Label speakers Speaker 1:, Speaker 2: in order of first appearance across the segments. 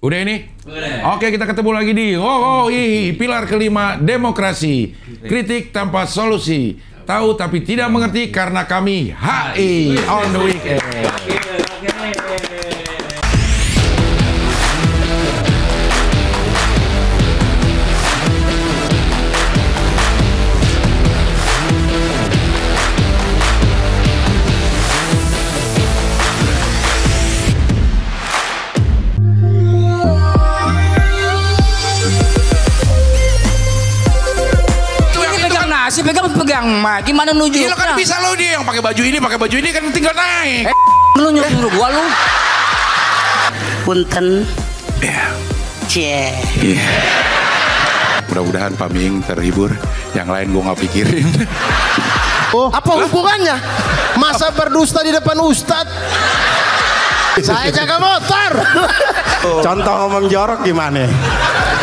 Speaker 1: Udah ini?
Speaker 2: Udah.
Speaker 1: Oke, kita ketemu lagi di pilar kelima demokrasi. Kritik tanpa solusi. Tahu tapi tidak mengerti karena kami HI on the weekend.
Speaker 3: Pegang mah gimana nuju?
Speaker 1: Iya kan bisa lo dia yang pakai baju ini kan tinggal naik.
Speaker 3: Lu nyuruh gua lu. Punten.
Speaker 1: Ya.
Speaker 3: Cie.
Speaker 1: Iya. Mudah-mudahan Pak Ming terhibur. Yang lain gua nggak pikirin.
Speaker 4: Oh, apa hubungannya? Masa berdusta di depan Ustadz? Saya jaga motor.
Speaker 5: Contoh ngomong jorok gimana?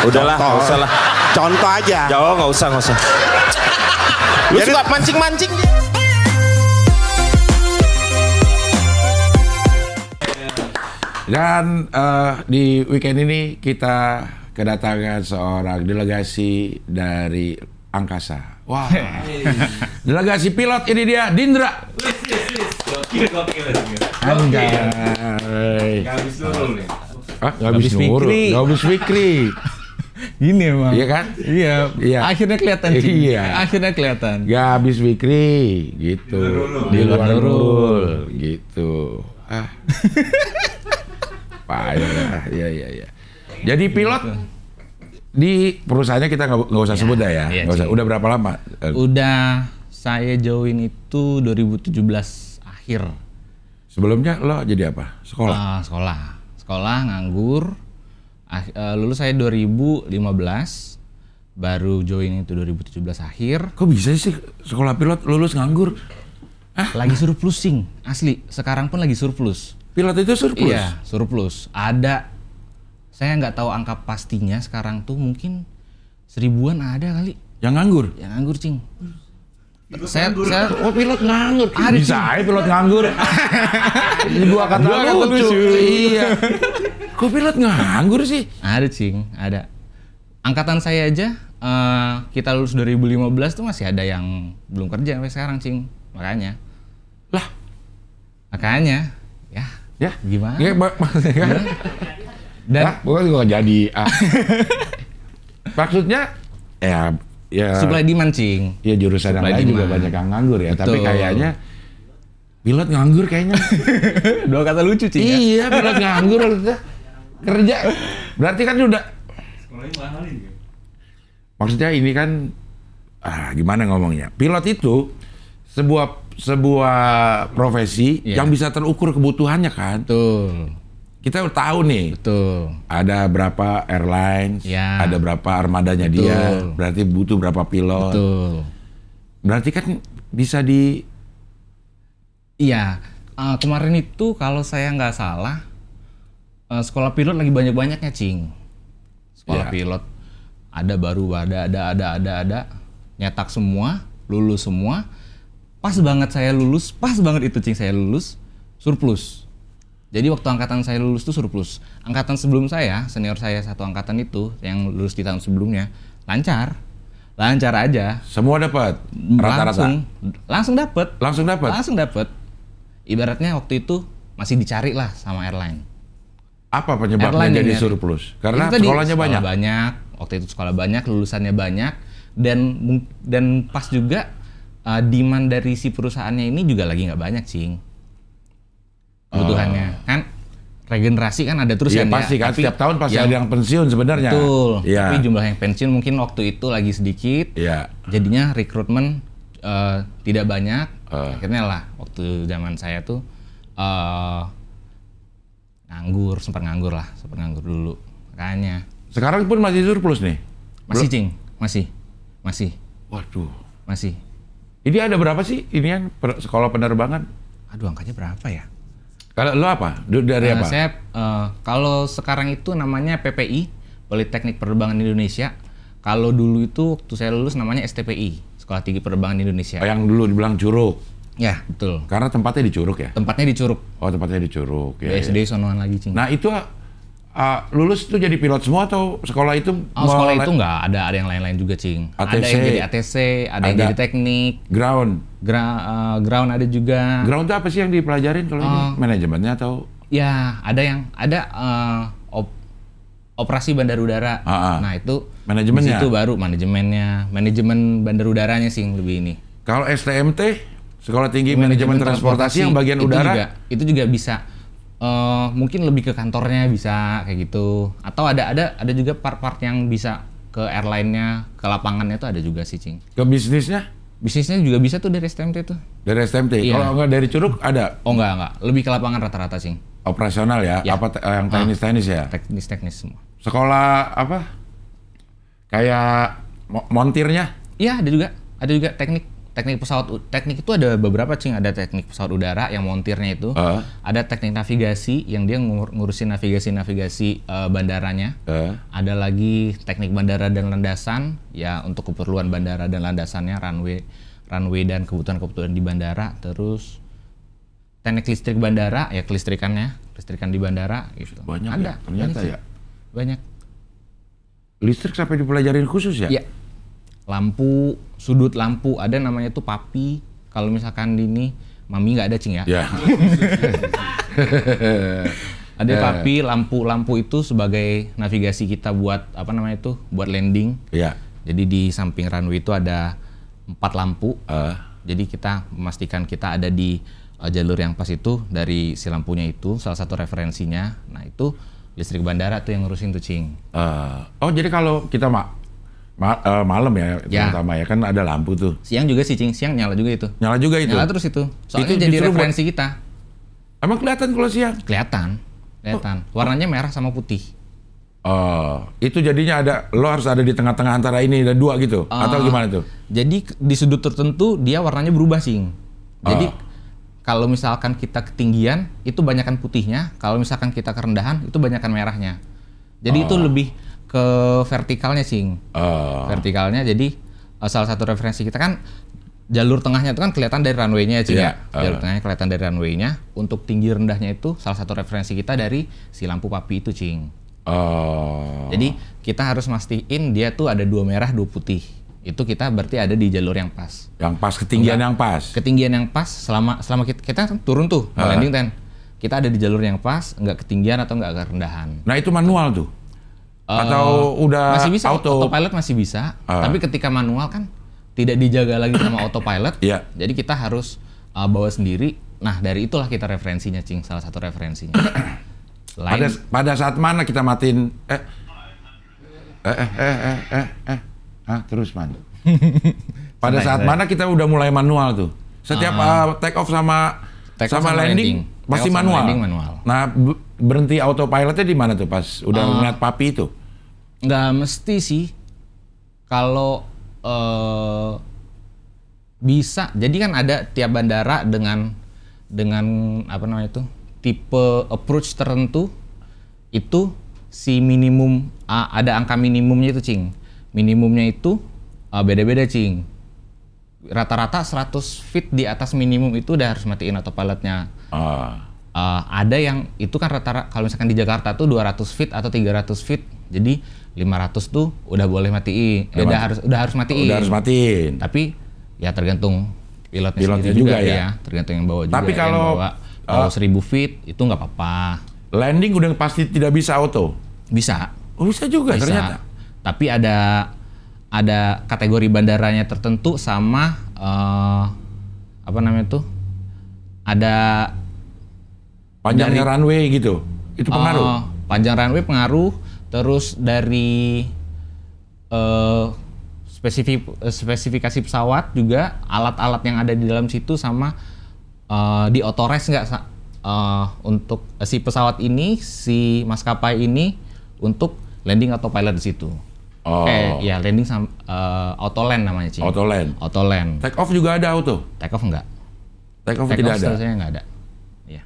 Speaker 6: Udahlah, nggak usah lah.
Speaker 5: Contoh aja.
Speaker 6: Jauh nggak usah. Lu suka mancing-mancing.
Speaker 1: Dan di weekend ini kita kedatangan seorang delegasi dari angkasa. Wah, delegasi pilot ini dia, Dindra.
Speaker 2: Gokil.
Speaker 1: Anjay.
Speaker 2: Gak habis nurul nih.
Speaker 1: Ah, nggak habis nurul, nggak habis Fikri.
Speaker 7: Gini emang.
Speaker 1: Iya kan?
Speaker 7: Iya. Akhirnya kelihatan.
Speaker 1: Iya.
Speaker 7: Akhirnya kelihatan.
Speaker 1: Gak habis Fikri, gitu. Di luar nurul, gitu. Ah. Payah. Iya. Jadi pilot di perusahaannya kita nggak usah sebut dah ya.
Speaker 7: Iya,
Speaker 1: Nggak usah. Udah berapa lama?
Speaker 7: Udah saya join itu 2017 akhir.
Speaker 1: Sebelumnya lo jadi apa? Sekolah?
Speaker 7: Sekolah nganggur. Lulus saya 2015, baru join itu 2017 akhir.
Speaker 1: Kok bisa sih sekolah pilot lulus nganggur?
Speaker 7: Lagi surplus sing, asli. Sekarang pun lagi surplus.
Speaker 1: Pilot itu surplus?
Speaker 7: Iya, surplus. Ada, saya nggak tahu angka pastinya sekarang tuh mungkin 1000-an ada kali.
Speaker 1: Yang nganggur?
Speaker 7: Yang nganggur, cing.
Speaker 1: Oh pilot nganggur? Bisa aja pilot nganggur. Ini dua kata lucu. Iya. Kok pilot nganggur sih?
Speaker 7: Ada, cing, ada. Angkatan saya aja, kita lulus 2015 tuh masih ada yang belum kerja sampai sekarang, cing. Makanya. Ya, gimana?
Speaker 1: Ya, maksudnya dan bukan juga jadi. Maksudnya, ya.
Speaker 7: Supply demand, cing.
Speaker 1: Ya jurusan yang lain juga banyak yang nganggur ya. Betul. Tapi kayaknya pilot nganggur kayaknya.
Speaker 7: Dua kata lucu, cing.
Speaker 1: Iya, pilot nganggur kerja. Berarti kan udah.
Speaker 2: Sekolahnya mahalin ya.
Speaker 1: Maksudnya ini kan gimana ngomongnya? Pilot itu sebuah profesi yang bisa terukur kebutuhannya kan.
Speaker 7: Betul.
Speaker 1: Kita tahu nih.
Speaker 7: Betul.
Speaker 1: Ada berapa airlines, ada berapa armadanya dia, berarti butuh berapa pilot.
Speaker 7: Betul.
Speaker 1: Berarti kan bisa di.
Speaker 7: Iya. Kemarin itu kalau saya nggak salah, sekolah pilot lagi banyak-banyaknya, cing. Sekolah pilot ada baru, ada, nyetak semua, lulus semua. Pas banget saya lulus, pas banget itu, cing, saya lulus surplus. Jadi waktu angkatan saya lulus tuh surplus. Angkatan sebelum saya, senior saya satu angkatan itu yang lulus di tahun sebelumnya, lancar aja.
Speaker 1: Semua dapat rata-rata.
Speaker 7: Langsung dapat.
Speaker 1: Langsung dapat.
Speaker 7: Ibaratnya waktu itu masih dicari lah sama airline.
Speaker 1: Apa penyebabnya jadi surplus? Karena sekolahnya banyak. Waktu itu sekolah banyak, lulusannya banyak, dan pas juga demand dari si perusahaannya ini juga lagi nggak banyak, cing. Kebutuhannya kan regenerasi kan ada terus kan, pasti kan, setiap tahun pasti ada yang pensiun sebenarnya.
Speaker 7: Betul. Tapi jumlah yang pensiun mungkin waktu itu lagi sedikit. Jadinya rekrutmen tidak banyak. Akhirnya lah waktu zaman saya tuh sempat nganggur dulu. Makanya. Sekarang
Speaker 1: pun masih surplus nih?
Speaker 7: Masih, cing. Masih.
Speaker 1: Waduh.
Speaker 7: Masih.
Speaker 1: Ini ada berapa sih inian sekolah penerbangan?
Speaker 7: Aduh, angkanya berapa ya?
Speaker 1: Kalau lo apa? Dari apa?
Speaker 7: Saya kalau sekarang itu namanya PPI, Politeknik Penerbangan Indonesia. Kalau dulu itu waktu saya lulus namanya STPI, Sekolah Tinggi Penerbangan Indonesia.
Speaker 1: Yang dulu dibilang Curug.
Speaker 7: Ya, betul.
Speaker 1: Karena tempatnya di Curug ya?
Speaker 7: Tempatnya di Curug.
Speaker 1: Oh, tempatnya di Curug.
Speaker 7: BSD sonoan lagi, cing.
Speaker 1: Nah, itu
Speaker 6: lulus itu jadi pilot semua atau sekolah itu?
Speaker 7: Sekolah itu nggak ada yang lain-lain juga, Cing.
Speaker 6: ATC,
Speaker 7: ada yang jadi ATC, ada yang jadi teknik.
Speaker 6: Ground.
Speaker 7: Ground ada juga.
Speaker 6: Ground itu apa sih yang dipelajarin kalau ini? Manajemennya atau?
Speaker 7: Ya, ada operasi bandar udara. Nah, itu
Speaker 6: manajemennya.
Speaker 7: Itu baru manajemennya, manajemen bandar udaranya sih lebih ini.
Speaker 6: Kalau STMT, Sekolah Tinggi Manajemen Transportasi yang bagian udara
Speaker 7: itu juga bisa mungkin lebih ke kantornya bisa kayak gitu. Atau ada juga part-part yang bisa ke airline-nya, ke lapangannya itu ada juga sih, Cing.
Speaker 6: Ke bisnisnya?
Speaker 7: Bisnisnya juga bisa tuh dari STMT tuh.
Speaker 6: Dari STMT? Iya. Kalau nggak dari Curug ada?
Speaker 7: Oh enggak. Lebih ke lapangan rata-rata, Cing.
Speaker 6: Operasional ya? Apa yang teknis-teknis ya?
Speaker 7: Teknis semua.
Speaker 6: Sekolah apa? Kayak montirnya?
Speaker 7: Iya, ada juga teknik pesawat. Teknik itu ada beberapa, Cing. Ada teknik pesawat udara yang montirnya itu. Ada teknik navigasi yang dia ngurusin navigasi bandaranya. Ada lagi teknik bandara dan landasan ya untuk keperluan bandara dan landasannya, runway dan kebutuhan di bandara. Terus teknik listrik bandara ya kelistrikan di bandara gitu.
Speaker 6: Banyak
Speaker 7: ada,
Speaker 6: ya, ternyata ya.
Speaker 7: Banyak.
Speaker 6: Listrik sampai dipelajarin khusus ya?
Speaker 7: Iya. Lampu, sudut lampu ada namanya tuh papi. Kalau misalkan di ini mami nggak ada, Cing ya.
Speaker 6: Ya.
Speaker 7: Ada papi, lampu itu sebagai navigasi kita buat apa namanya itu, buat landing.
Speaker 6: Iya.
Speaker 7: Jadi di samping runway itu ada 4 lampu. Jadi kita memastikan kita ada di jalur yang pas itu dari si lampunya itu, salah satu referensinya. Nah itu listrik bandara tuh yang ngurusin tuh, Cing.
Speaker 6: Oh jadi kalau kita malam ya, terutama ya kan ada lampu tuh.
Speaker 7: Siang juga sih, Cing. Siang nyala juga itu.
Speaker 6: Nyala juga itu?
Speaker 7: Nyala terus itu. Soalnya itu jadi referensi kita.
Speaker 6: Emang kelihatan kalau siang?
Speaker 7: Kelihatan. Warnanya merah sama putih.
Speaker 6: Itu jadinya lo harus ada di tengah-tengah antara ini dan dua gitu? Atau gimana tuh?
Speaker 7: Jadi di sudut tertentu dia warnanya berubah, Cing. Jadi kalau misalkan kita ketinggian itu banyakan putihnya, kalau misalkan kita kerendahan itu banyakan merahnya. Jadi itu lebih ke vertikalnya, Cing. Vertikalnya jadi salah satu referensi kita kan jalur tengahnya itu kan kelihatan dari runway-nya, Cing. Jalur tengahnya kelihatan dari runway-nya. Untuk tinggi rendahnya itu salah satu referensi kita dari si lampu papi itu, Cing. Jadi kita harus mastiin dia tuh ada 2 merah 2 putih. Itu kita berarti ada di jalur yang pas.
Speaker 6: Yang pas, ketinggian yang pas.
Speaker 7: Ketinggian yang pas selama kita turun tuh landing ten. Kita ada di jalur yang pas, nggak ketinggian atau nggak kerendahan.
Speaker 6: Nah itu manual tuh? Atau udah
Speaker 7: masih bisa,
Speaker 6: auto?
Speaker 7: Autopilot masih bisa. Tapi ketika manual kan tidak dijaga lagi sama autopilot. Jadi kita harus bawa sendiri. Nah dari itulah kita referensinya, Cing. Salah satu referensinya.
Speaker 6: Pada saat mana kita matiin? Terus man. Pada saat mana kita udah mulai manual tuh? Setiap take off sama landing pasti manual. Nah berhenti autopilotnya di mana tuh pas udah ngeliat papi itu?
Speaker 7: Nggak mesti sih. Kalau bisa. Jadi kan ada tiap bandara dengan apa namanya itu tipe approach tertentu itu si minimum ada angka minimumnya itu, Cing. Minimumnya itu beda-beda, Cing. Rata-rata 100 feet di atas minimum itu udah harus matiin autopilotnya. Ada yang itu kan rata-rata kalau misalkan di Jakarta tuh 200 feet atau 300 feet. Jadi 500 tuh udah boleh matiin. Udah harus matiin.
Speaker 6: Udah harus matiin.
Speaker 7: Tapi ya tergantung pilotnya juga ya. Tergantung yang bawa juga.
Speaker 6: Tapi kalau
Speaker 7: 1000 feet itu nggak apa-apa.
Speaker 6: Landing udah pasti tidak bisa auto.
Speaker 7: Bisa.
Speaker 6: Oh, bisa juga ternyata.
Speaker 7: Tapi ada kategori bandaranya tertentu sama apa namanya tuh? Ada
Speaker 6: panjangnya runway gitu. Itu pengaruh.
Speaker 7: Panjang runway pengaruh, terus dari spesifikasi pesawat juga, alat-alat yang ada di dalam situ sama di autorest nggak untuk si pesawat ini, si maskapai ini untuk landing autopilot di situ. Ya landing sama autoland namanya, Cing. Autoland.
Speaker 6: Take off juga ada auto?
Speaker 7: Take off enggak.
Speaker 6: Take off tidak ada?
Speaker 7: Take off saya nggak ada. Iya.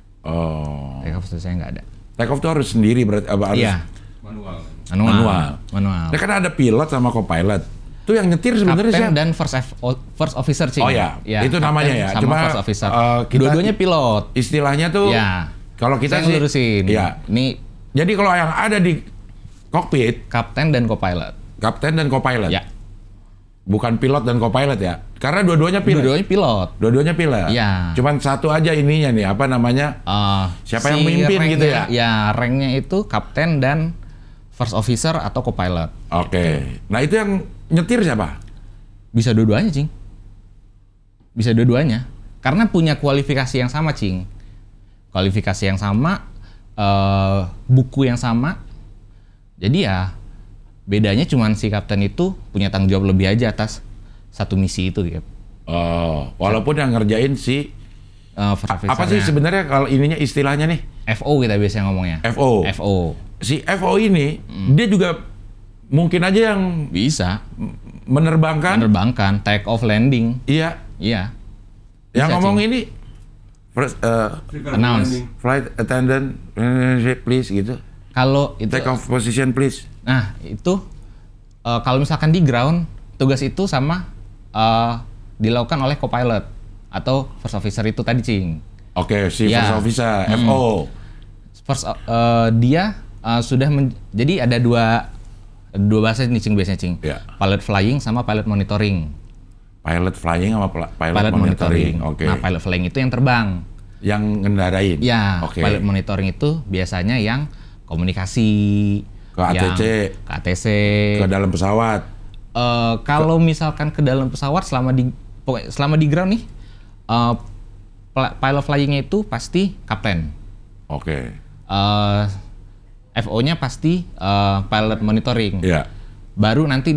Speaker 7: Take off saya nggak ada.
Speaker 6: Take off tuh harus sendiri berarti harus?
Speaker 7: Iya.
Speaker 6: Manual. Nah, kan ada pilot sama co-pilot. Itu yang nyetir sebenarnya siapa?
Speaker 7: Kapten dan first officer, Cing.
Speaker 6: Oh ya, itu namanya ya.
Speaker 7: Sama
Speaker 6: Cuma
Speaker 7: first officer. Dua-duanya pilot.
Speaker 6: Istilahnya tuh
Speaker 7: ya.
Speaker 6: kalau kita
Speaker 7: saya ngelurusin.
Speaker 6: Ya.
Speaker 7: Ini
Speaker 6: Jadi kalau yang ada di kokpit,
Speaker 1: kapten dan co-pilot.
Speaker 6: Kapten dan co-pilot.
Speaker 1: Ya.
Speaker 6: Bukan pilot dan co-pilot ya. Karena dua-duanya pilot.
Speaker 1: Dua-duanya pilot.
Speaker 6: Dua-duanya pilot.
Speaker 1: Ya.
Speaker 6: Cuman satu aja ininya nih, apa namanya? Siapa yang memimpin gitu ya?
Speaker 1: Ya, ranknya itu kapten dan first officer atau co-pilot.
Speaker 6: Oke. Nah itu yang nyetir siapa?
Speaker 1: Bisa dua-duanya, Cing. Bisa dua-duanya. Karena punya kualifikasi yang sama, Cing. Kualifikasi yang sama, buku yang sama. Jadi ya bedanya cuman si kapten itu punya tanggung jawab lebih aja atas satu misi itu gitu.
Speaker 6: Oh, walaupun yang ngerjain si apa sih sebenarnya kalau ininya istilahnya nih?
Speaker 1: FO kita biasanya ngomongnya. FO.
Speaker 6: Si FO ini dia juga mungkin aja yang
Speaker 1: bisa
Speaker 6: menerbangkan
Speaker 1: take off landing.
Speaker 6: Iya. Yang ngomong ini
Speaker 1: announce
Speaker 6: flight attendant please gitu.
Speaker 1: Kalau itu
Speaker 6: take off position please.
Speaker 1: Nah, itu kalau misalkan di ground tugas itu sama dilakukan oleh co-pilot atau first officer itu tadi, Cing.
Speaker 6: Oke, si first officer, FO.
Speaker 1: First dia sudah jadi ada dua bahasa nih, Cing, biasanya, Cing.
Speaker 6: Yeah.
Speaker 1: Pilot flying sama pilot monitoring.
Speaker 6: Pilot flying sama pilot monitoring. Oke.
Speaker 1: Nah, pilot flying itu yang terbang.
Speaker 6: Yang ngendarain.
Speaker 1: Ya, pilot monitoring itu biasanya yang komunikasi
Speaker 6: ke ATC, ke dalam pesawat.
Speaker 1: Kalau misalkan ke dalam pesawat selama di ground nih, pilot flying-nya itu pasti kapten.
Speaker 6: Oke.
Speaker 1: FO-nya pasti pilot monitoring.
Speaker 6: Iya.
Speaker 1: Baru nanti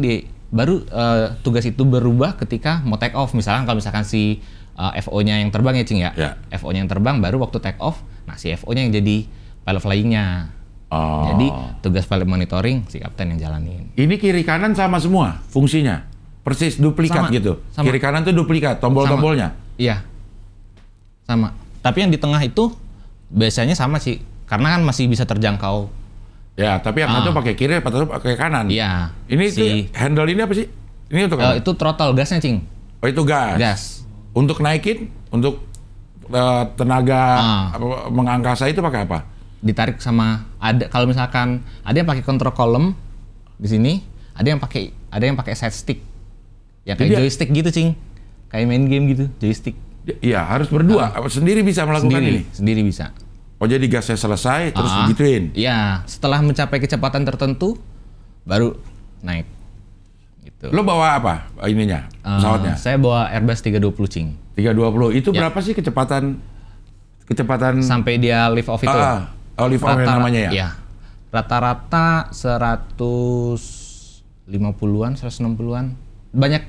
Speaker 1: tugas itu berubah ketika mau take off. Misalkan kalau misalkan si FO-nya yang terbang ya, Cing ya.
Speaker 6: Yeah.
Speaker 1: FO-nya yang terbang baru waktu take off. Nah, si FO-nya yang jadi pilot flying-nya. Jadi tugas pilot monitoring si kapten yang jalanin.
Speaker 6: Ini kiri kanan sama semua fungsinya, persis duplikat gitu. Sama. Kiri kanan tuh duplikat, tombol-tombolnya.
Speaker 1: Iya, sama. Tapi yang di tengah itu biasanya sama sih, karena kan masih bisa terjangkau.
Speaker 6: Ya, tapi yang satu pakai kiri, satu pakai kanan.
Speaker 1: Iya.
Speaker 6: Ini handle ini apa sih? Ini untuk apa?
Speaker 1: Itu throttle gasnya, Cing.
Speaker 6: Oh, itu gas.
Speaker 1: Gas.
Speaker 6: Untuk naikin, untuk tenaga mengangkasa itu pakai apa?
Speaker 1: Ditarik sama kalau misalkan ada yang pakai control column di sini, ada yang pakai side stick. Ya kayak joystick gitu, Cing. Kayak main game gitu, joystick.
Speaker 6: Iya, harus berdua. Sendiri bisa melakukan ini.
Speaker 1: Sendiri bisa.
Speaker 6: Oh, jadi gasnya selesai terus digituin.
Speaker 1: Iya, setelah mencapai kecepatan tertentu baru naik. Gitu.
Speaker 6: Lo bawa apa ininya? Pesawatnya?
Speaker 1: Saya bawa Airbus 320, Cing.
Speaker 6: 320. Itu berapa sih kecepatan
Speaker 1: sampai dia lift off itu?
Speaker 6: Lift off namanya ya?
Speaker 1: Iya. Rata-rata 150-an, 160-an.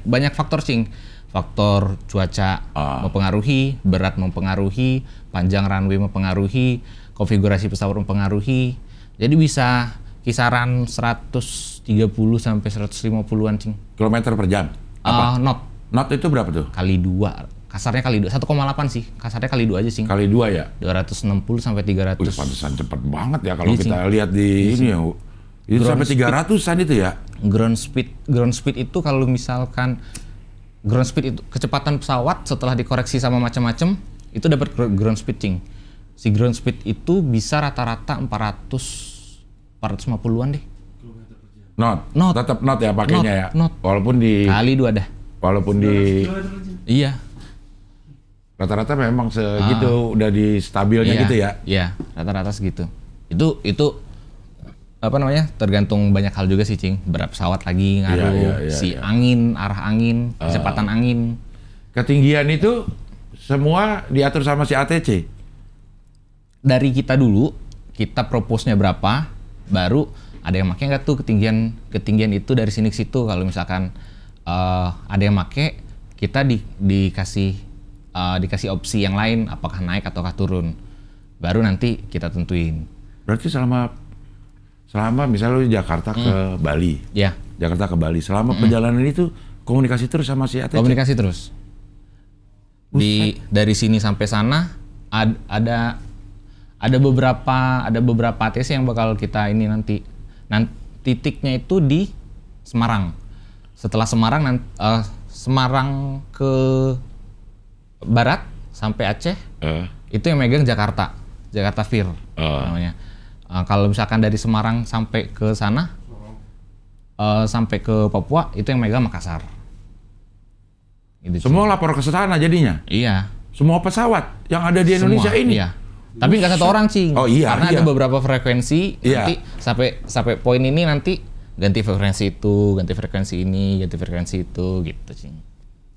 Speaker 1: Banyak faktor, Cing. Faktor cuaca mempengaruhi, berat mempengaruhi, panjang runway mempengaruhi, konfigurasi pesawat mempengaruhi. Jadi bisa kisaran 130 sampai 150-an, Cing.
Speaker 6: Kilometer per jam? Apa?
Speaker 1: Knot.
Speaker 6: Knot itu berapa tuh?
Speaker 1: Kali 2. Kasarnya kali 2, 1,8 sih. Kasarnya kali 2 aja, Cing.
Speaker 6: Kali 2 ya?
Speaker 1: 260 sampai 300.
Speaker 6: Udah pantesan cepet banget ya kalau kita lihat di ini ya. Itu sampai 300-an itu ya?
Speaker 1: Ground speed itu kalau misalkan ground speed itu kecepatan pesawat setelah dikoreksi sama macam-macam itu dapat ground speed, Cing. Si ground speed itu bisa rata-rata 450-an deh.
Speaker 6: Knot. Tetap knot ya pakainya ya.
Speaker 1: Knot.
Speaker 6: Walaupun di
Speaker 1: kali 2 dah.
Speaker 6: Walaupun di
Speaker 1: iya.
Speaker 6: Rata-rata memang segitu udah di stabilnya gitu ya.
Speaker 1: Iya, rata-rata segitu. Itu apa namanya? Tergantung banyak hal juga sih, Cing. Berat pesawat lagi ngaruh, angin, arah angin, kecepatan angin.
Speaker 6: Ketinggian itu semua diatur sama si ATC.
Speaker 1: Dari kita dulu, kita propose-nya berapa, baru ada yang pakai nggak tuh ketinggian itu dari sini ke situ. Kalau misalkan ada yang pakai, kita dikasih opsi yang lain, apakah naik ataukah turun. Baru nanti kita tentuin.
Speaker 6: Berarti selama misalnya lu Jakarta ke Bali.
Speaker 1: Ya.
Speaker 6: Jakarta ke Bali. Selama perjalanan itu komunikasi terus sama si ATC.
Speaker 1: Komunikasi terus. Dari sini sampai sana ada beberapa ATC yang bakal kita ini nanti. Titiknya itu di Semarang. Setelah Semarang Semarang ke barat sampai Aceh. Itu yang megang Jakarta Vir namanya. Kalau misalkan dari Semarang sampai ke sana, sampai ke Papua itu yang megang Makassar. Gitu,
Speaker 6: semua lapor ke sana jadinya?
Speaker 1: Iya.
Speaker 6: Semua pesawat yang ada di Indonesia ini?
Speaker 1: Iya. Tapi nggak satu orang, Cing.
Speaker 6: Oh iya.
Speaker 1: Karena ada beberapa frekuensi, nanti sampai poin ini nanti ganti frekuensi itu, ganti frekuensi ini, ganti frekuensi itu, gitu, Cing.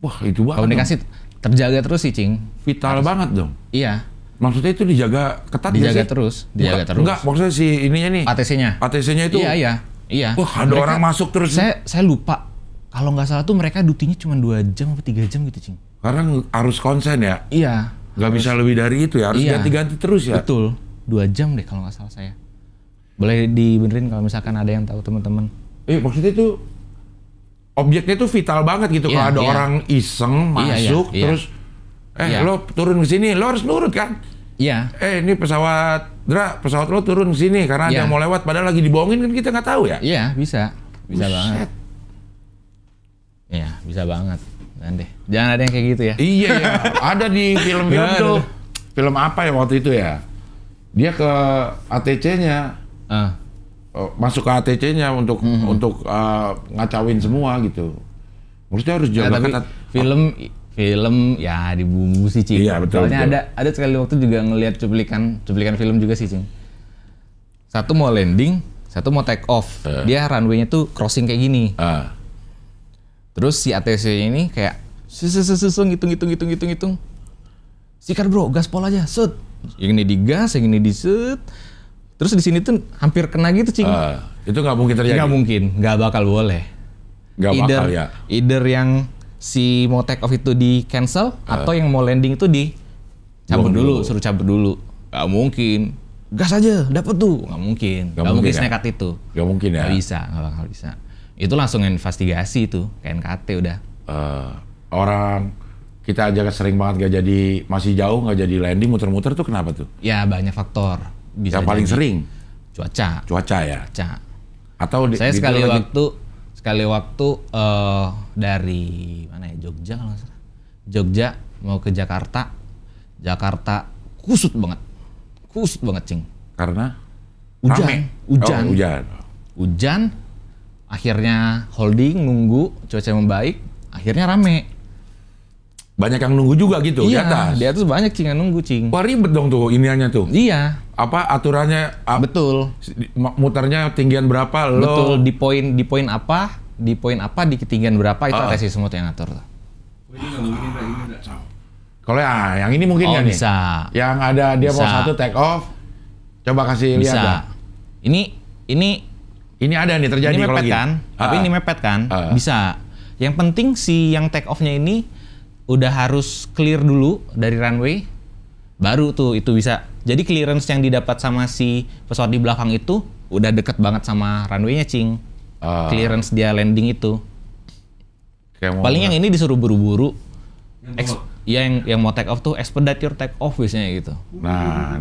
Speaker 6: Wah, itu banget.
Speaker 1: Komunikasi terjaga terus sih, Cing.
Speaker 6: Vital banget dong.
Speaker 1: Iya.
Speaker 6: Maksudnya itu dijaga ketat
Speaker 1: dijaga terus, dijaga terus.
Speaker 6: Enggak, maksudnya si ininya nih.
Speaker 1: ATC-nya.
Speaker 6: ATC-nya itu.
Speaker 1: Iya.
Speaker 6: Wah, ada orang masuk terus.
Speaker 1: Saya lupa. Kalau nggak salah tuh mereka dutinya cuma 2 jam atau 3 jam gitu, Cing.
Speaker 6: Karena harus konsen ya.
Speaker 1: Iya.
Speaker 6: Nggak bisa lebih dari itu ya, harus ganti-ganti terus ya.
Speaker 1: Betul. 2 jam deh kalau nggak salah saya. Boleh dibenerin kalau misalkan ada yang tahu teman-teman.
Speaker 6: Maksudnya itu objeknya tuh vital banget gitu. Kalau ada orang iseng masuk terus lo turun ke sini, lo harus nurut kan?
Speaker 1: Iya.
Speaker 6: Ini pesawat lo turun ke sini karena ada yang mau lewat padahal lagi dibohongin kan kita nggak tahu ya?
Speaker 1: Iya, bisa. Bisa banget. Iya, bisa banget. Jangan ada yang kayak gitu ya.
Speaker 6: Iya. Ada di film-film tuh. Film apa ya waktu itu ya? Dia ke ATC-nya. Masuk ke ATC-nya untuk ngacauin semua gitu. Maksudnya harus jaga ketat.
Speaker 1: Film ya dibumbu sih, Cing.
Speaker 6: Iya, betul.
Speaker 1: Soalnya ada sekali waktu juga ngelihat cuplikan film juga sih, Cing. Satu mau landing, satu mau take off. Dia runway-nya tuh crossing kayak gini. Terus si ATC ini kayak hitung. Sikat bro, gaspol aja, set. Yang ini digas, yang ini diset. Terus di sini tuh hampir kena gitu, Cing.
Speaker 6: Itu nggak mungkin terjadi.
Speaker 1: Nggak mungkin, nggak bakal boleh.
Speaker 6: Nggak bakal ya.
Speaker 1: Either yang si mau take off itu di cancel atau yang mau landing itu cabut dulu, suruh cabut dulu. Nggak mungkin. Gas aja, dapet tuh. Nggak mungkin. Nggak mungkin nekat itu.
Speaker 6: Nggak mungkin ya.
Speaker 1: Nggak bisa, nggak bakal bisa. Itu langsung investigasi tuh, KNKT udah.
Speaker 6: Orang kita aja sering banget gak jadi, masih jauh gak jadi landing muter-muter tuh kenapa tuh?
Speaker 1: Ya banyak faktor. Bisa
Speaker 6: yang paling sering?
Speaker 1: Cuaca ya? Cuaca.
Speaker 6: Atau
Speaker 1: saya sekali waktu dari mana ya, Jogja kalau nggak salah. Jogja mau ke Jakarta kusut banget, Cing.
Speaker 6: Karena?
Speaker 1: Hujan. Akhirnya holding, nunggu, cuaca membaik, akhirnya rame.
Speaker 6: Banyak yang nunggu juga gitu di atas?
Speaker 1: Di atas banyak, Cing, yang nunggu, Cing.
Speaker 6: Wah, ribet dong tuh iniannya tuh.
Speaker 1: Iya.
Speaker 6: Apa aturannya?
Speaker 1: Betul.
Speaker 6: Muternya ketinggian berapa?
Speaker 1: Betul, di poin apa, di ketinggian berapa, itu ATC semua yang ngatur.
Speaker 2: Ini nggak mungkin, Pak. Ini nggak.
Speaker 6: Kalau yang ini mungkin nggak nih?
Speaker 1: Bisa.
Speaker 6: Yang ada dia mau satu take off, coba kasih lihat ya. Ini ada nih terjadi
Speaker 1: ini
Speaker 6: kalau
Speaker 1: mepet kan, tapi ini mepet kan, bisa. Yang penting si yang take off-nya ini udah harus clear dulu dari runway, baru tuh itu bisa. Jadi clearance yang didapat sama si pesawat di belakang itu udah deket banget sama runway-nya, Cing. Clearance dia landing itu. Paling yang ini disuruh buru-buru. Yang mau take off tuh expedite your take off biasanya gitu.
Speaker 6: Nah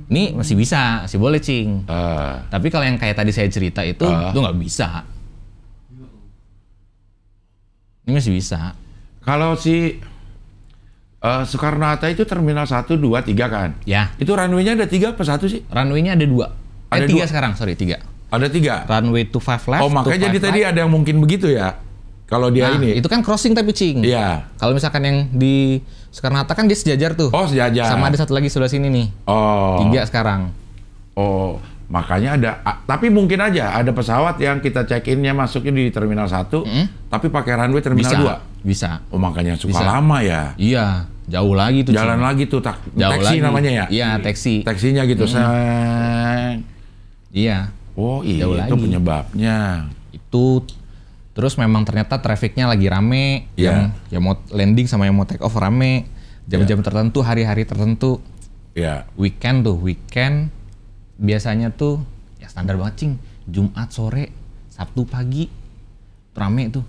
Speaker 1: ini masih bisa, masih boleh, Cing. Tapi kalau yang kayak tadi saya cerita itu nggak bisa. Ini masih bisa.
Speaker 6: Kalau si Soekarno-Hatta itu terminal 1, 2, 3 kan?
Speaker 1: Ya.
Speaker 6: Itu runway-nya ada 3 apa 1 sih?
Speaker 1: Runway-nya ada 2.
Speaker 6: Ada
Speaker 1: 3 sekarang, sorry 3.
Speaker 6: Ada 3?
Speaker 1: Runway 25 left.
Speaker 6: Oh, makanya jadi tadi ada yang mungkin begitu ya? Kalau dia ini?
Speaker 1: Itu kan crossing tapi, Cing.
Speaker 6: Iya.
Speaker 1: Kalau misalkan yang di Soekarno-Hatta kan dia sejajar tuh.
Speaker 6: Oh, sejajar.
Speaker 1: Sama ada satu lagi sebelah sini nih.
Speaker 6: Oh.
Speaker 1: 3 sekarang.
Speaker 6: Oh, makanya ada. Tapi mungkin aja ada pesawat yang kita check-innya masuknya di terminal 1, tapi pakai runway terminal 2.
Speaker 1: Bisa.
Speaker 6: Oh, makanya suka lama ya?
Speaker 1: Iya. Jauh lagi tuh.
Speaker 6: Jalan lagi tuh, taksi namanya ya?
Speaker 1: Iya, taksi.
Speaker 6: Taksinya gitu,
Speaker 1: Iya.
Speaker 6: Oh, iya, itu penyebabnya.
Speaker 1: Itu terus memang ternyata trafficnya lagi rame, yang mau landing sama yang mau take off rame, jam-jam tertentu, hari-hari tertentu.
Speaker 6: Iya.
Speaker 1: Weekend biasanya tuh ya standar banget, Cing. Jumat sore, Sabtu pagi rame tuh.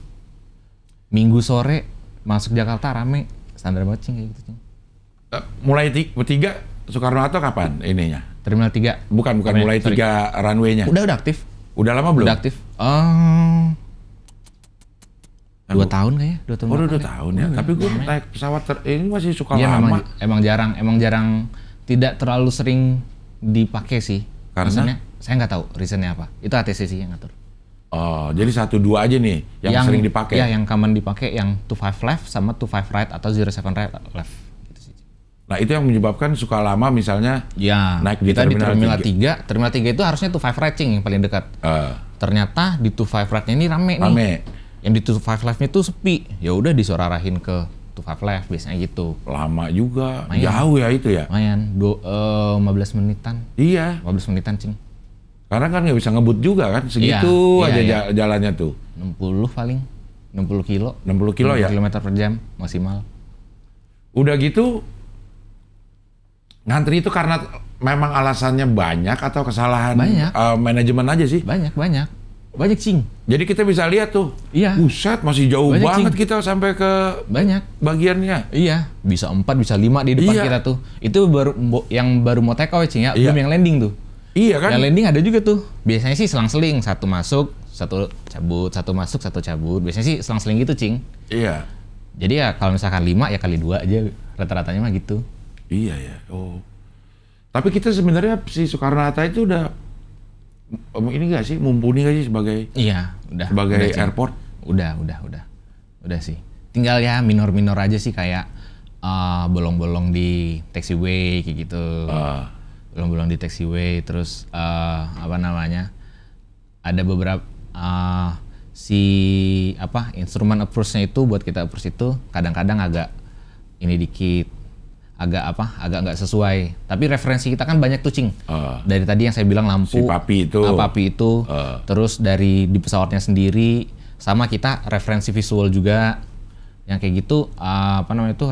Speaker 1: Minggu sore masuk Jakarta rame, standar banget, Cing, kayak gitu, Cing.
Speaker 6: Mulai 3 Soekarno-Hatta kapan ininya?
Speaker 1: Terminal 3.
Speaker 6: Bukan mulai 3 runway-nya.
Speaker 1: Udah aktif.
Speaker 6: Udah lama belum?
Speaker 1: Udah aktif. 2 tahun kayaknya, 2 tahun.
Speaker 6: Oh, 2 tahun ya. Tapi gue naik pesawat ini masih suka lama.
Speaker 1: Emang jarang tidak terlalu sering dipakai sih.
Speaker 6: Karena?
Speaker 1: Maksudnya, saya nggak tahu reasonnya apa. Itu ATC sih yang ngatur.
Speaker 6: Oh, jadi 1-2 aja nih yang sering dipakai.
Speaker 1: Ya, yang common dipakai yang 25 left sama 25 right atau 07 left. Gitu sih.
Speaker 6: Nah, itu yang menyebabkan suka lama misalnya naik di
Speaker 1: Terminal 3. Terminal 3 itu harusnya 25 right yang paling dekat. Ternyata di 25 right-nya ini rame nih. Yang di 25 left-nya itu sepi. Ya udah disuruh-arahin ke 25 left biasanya gitu.
Speaker 6: Lama juga. Jauh ya itu ya?
Speaker 1: Lumayan. 15 menitan.
Speaker 6: Iya.
Speaker 1: 15 menitan, Cing.
Speaker 6: Karena kan nggak bisa ngebut juga kan, segitu aja jalannya tuh.
Speaker 1: 60 paling, 60 kilo.
Speaker 6: 60 kilo ya?
Speaker 1: Kilometer per jam maksimal.
Speaker 6: Udah gitu, ngantri itu karena memang alasannya banyak atau kesalahan manajemen aja sih?
Speaker 1: Banyak, Cing.
Speaker 6: Jadi kita bisa lihat tuh, buset masih jauh banget Cing. Kita sampai ke bagiannya.
Speaker 1: Iya, bisa 4, bisa 5 di depan kita tuh. Itu yang baru mau take away, Cing ya, belum yang landing tuh.
Speaker 6: Iya kan?
Speaker 1: Yang landing ada juga tuh. Biasanya sih selang-seling, satu masuk, satu cabut, satu masuk, satu cabut. Biasanya sih selang-seling gitu, Cing.
Speaker 6: Iya.
Speaker 1: Jadi ya kalau misalkan 5 ya kali 2 aja rata-ratanya mah gitu.
Speaker 6: Iya ya. Oh. Tapi kita sebenarnya si Soekarno-Hatta itu udah ini nggak sih, mumpuni nggak sih sebagai
Speaker 1: udah
Speaker 6: sebagai
Speaker 1: udah,
Speaker 6: airport?
Speaker 1: Udah sih. Tinggal ya minor-minor aja sih kayak bolong-bolong di taxiway kayak gitu. Bolong-bolong di taxiway, terus ada beberapa instrumen approach-nya itu buat kita approach itu kadang-kadang agak ini dikit, agak nggak sesuai. Tapi referensi kita kan banyak tuh, Cing. Dari tadi yang saya bilang lampu,
Speaker 6: si papi itu,
Speaker 1: terus dari di pesawatnya sendiri, sama kita referensi visual juga. Yang kayak gitu,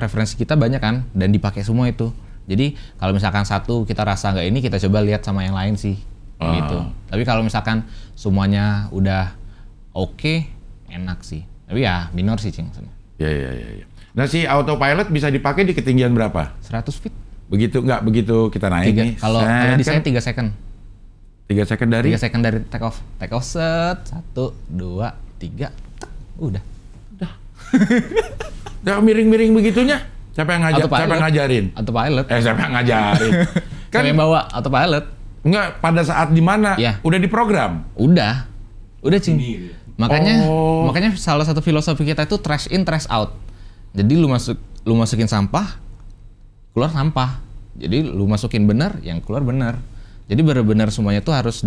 Speaker 1: referensi kita banyak kan, dan dipakai semua itu. Jadi kalau misalkan satu kita rasa nggak ini, kita coba lihat sama yang lain sih, gitu. Tapi kalau misalkan semuanya udah oke, enak sih. Tapi ya minor sih, Cing.
Speaker 6: Iya. Nah, si autopilot bisa dipakai di ketinggian berapa?
Speaker 1: 100 feet.
Speaker 6: Begitu kita naik nih.
Speaker 1: Kalau di saya 3 second.
Speaker 6: 3 second dari?
Speaker 1: 3 second dari take off. Take off set, 1, 2, 3, udah.
Speaker 6: Udah miring-miring begitunya. Siapa yang ngajarin?
Speaker 1: Autopilot.
Speaker 6: Siapa yang ngajarin?
Speaker 1: Kan yang bawa autopilot.
Speaker 6: Enggak, pada saat di mana? Udah diprogram?
Speaker 1: Udah, Cing. Makanya salah satu filosofi kita itu trash in, trash out. Jadi lu masukin sampah, keluar sampah. Jadi lu masukin benar, yang keluar benar. Jadi benar-benar semuanya tuh harus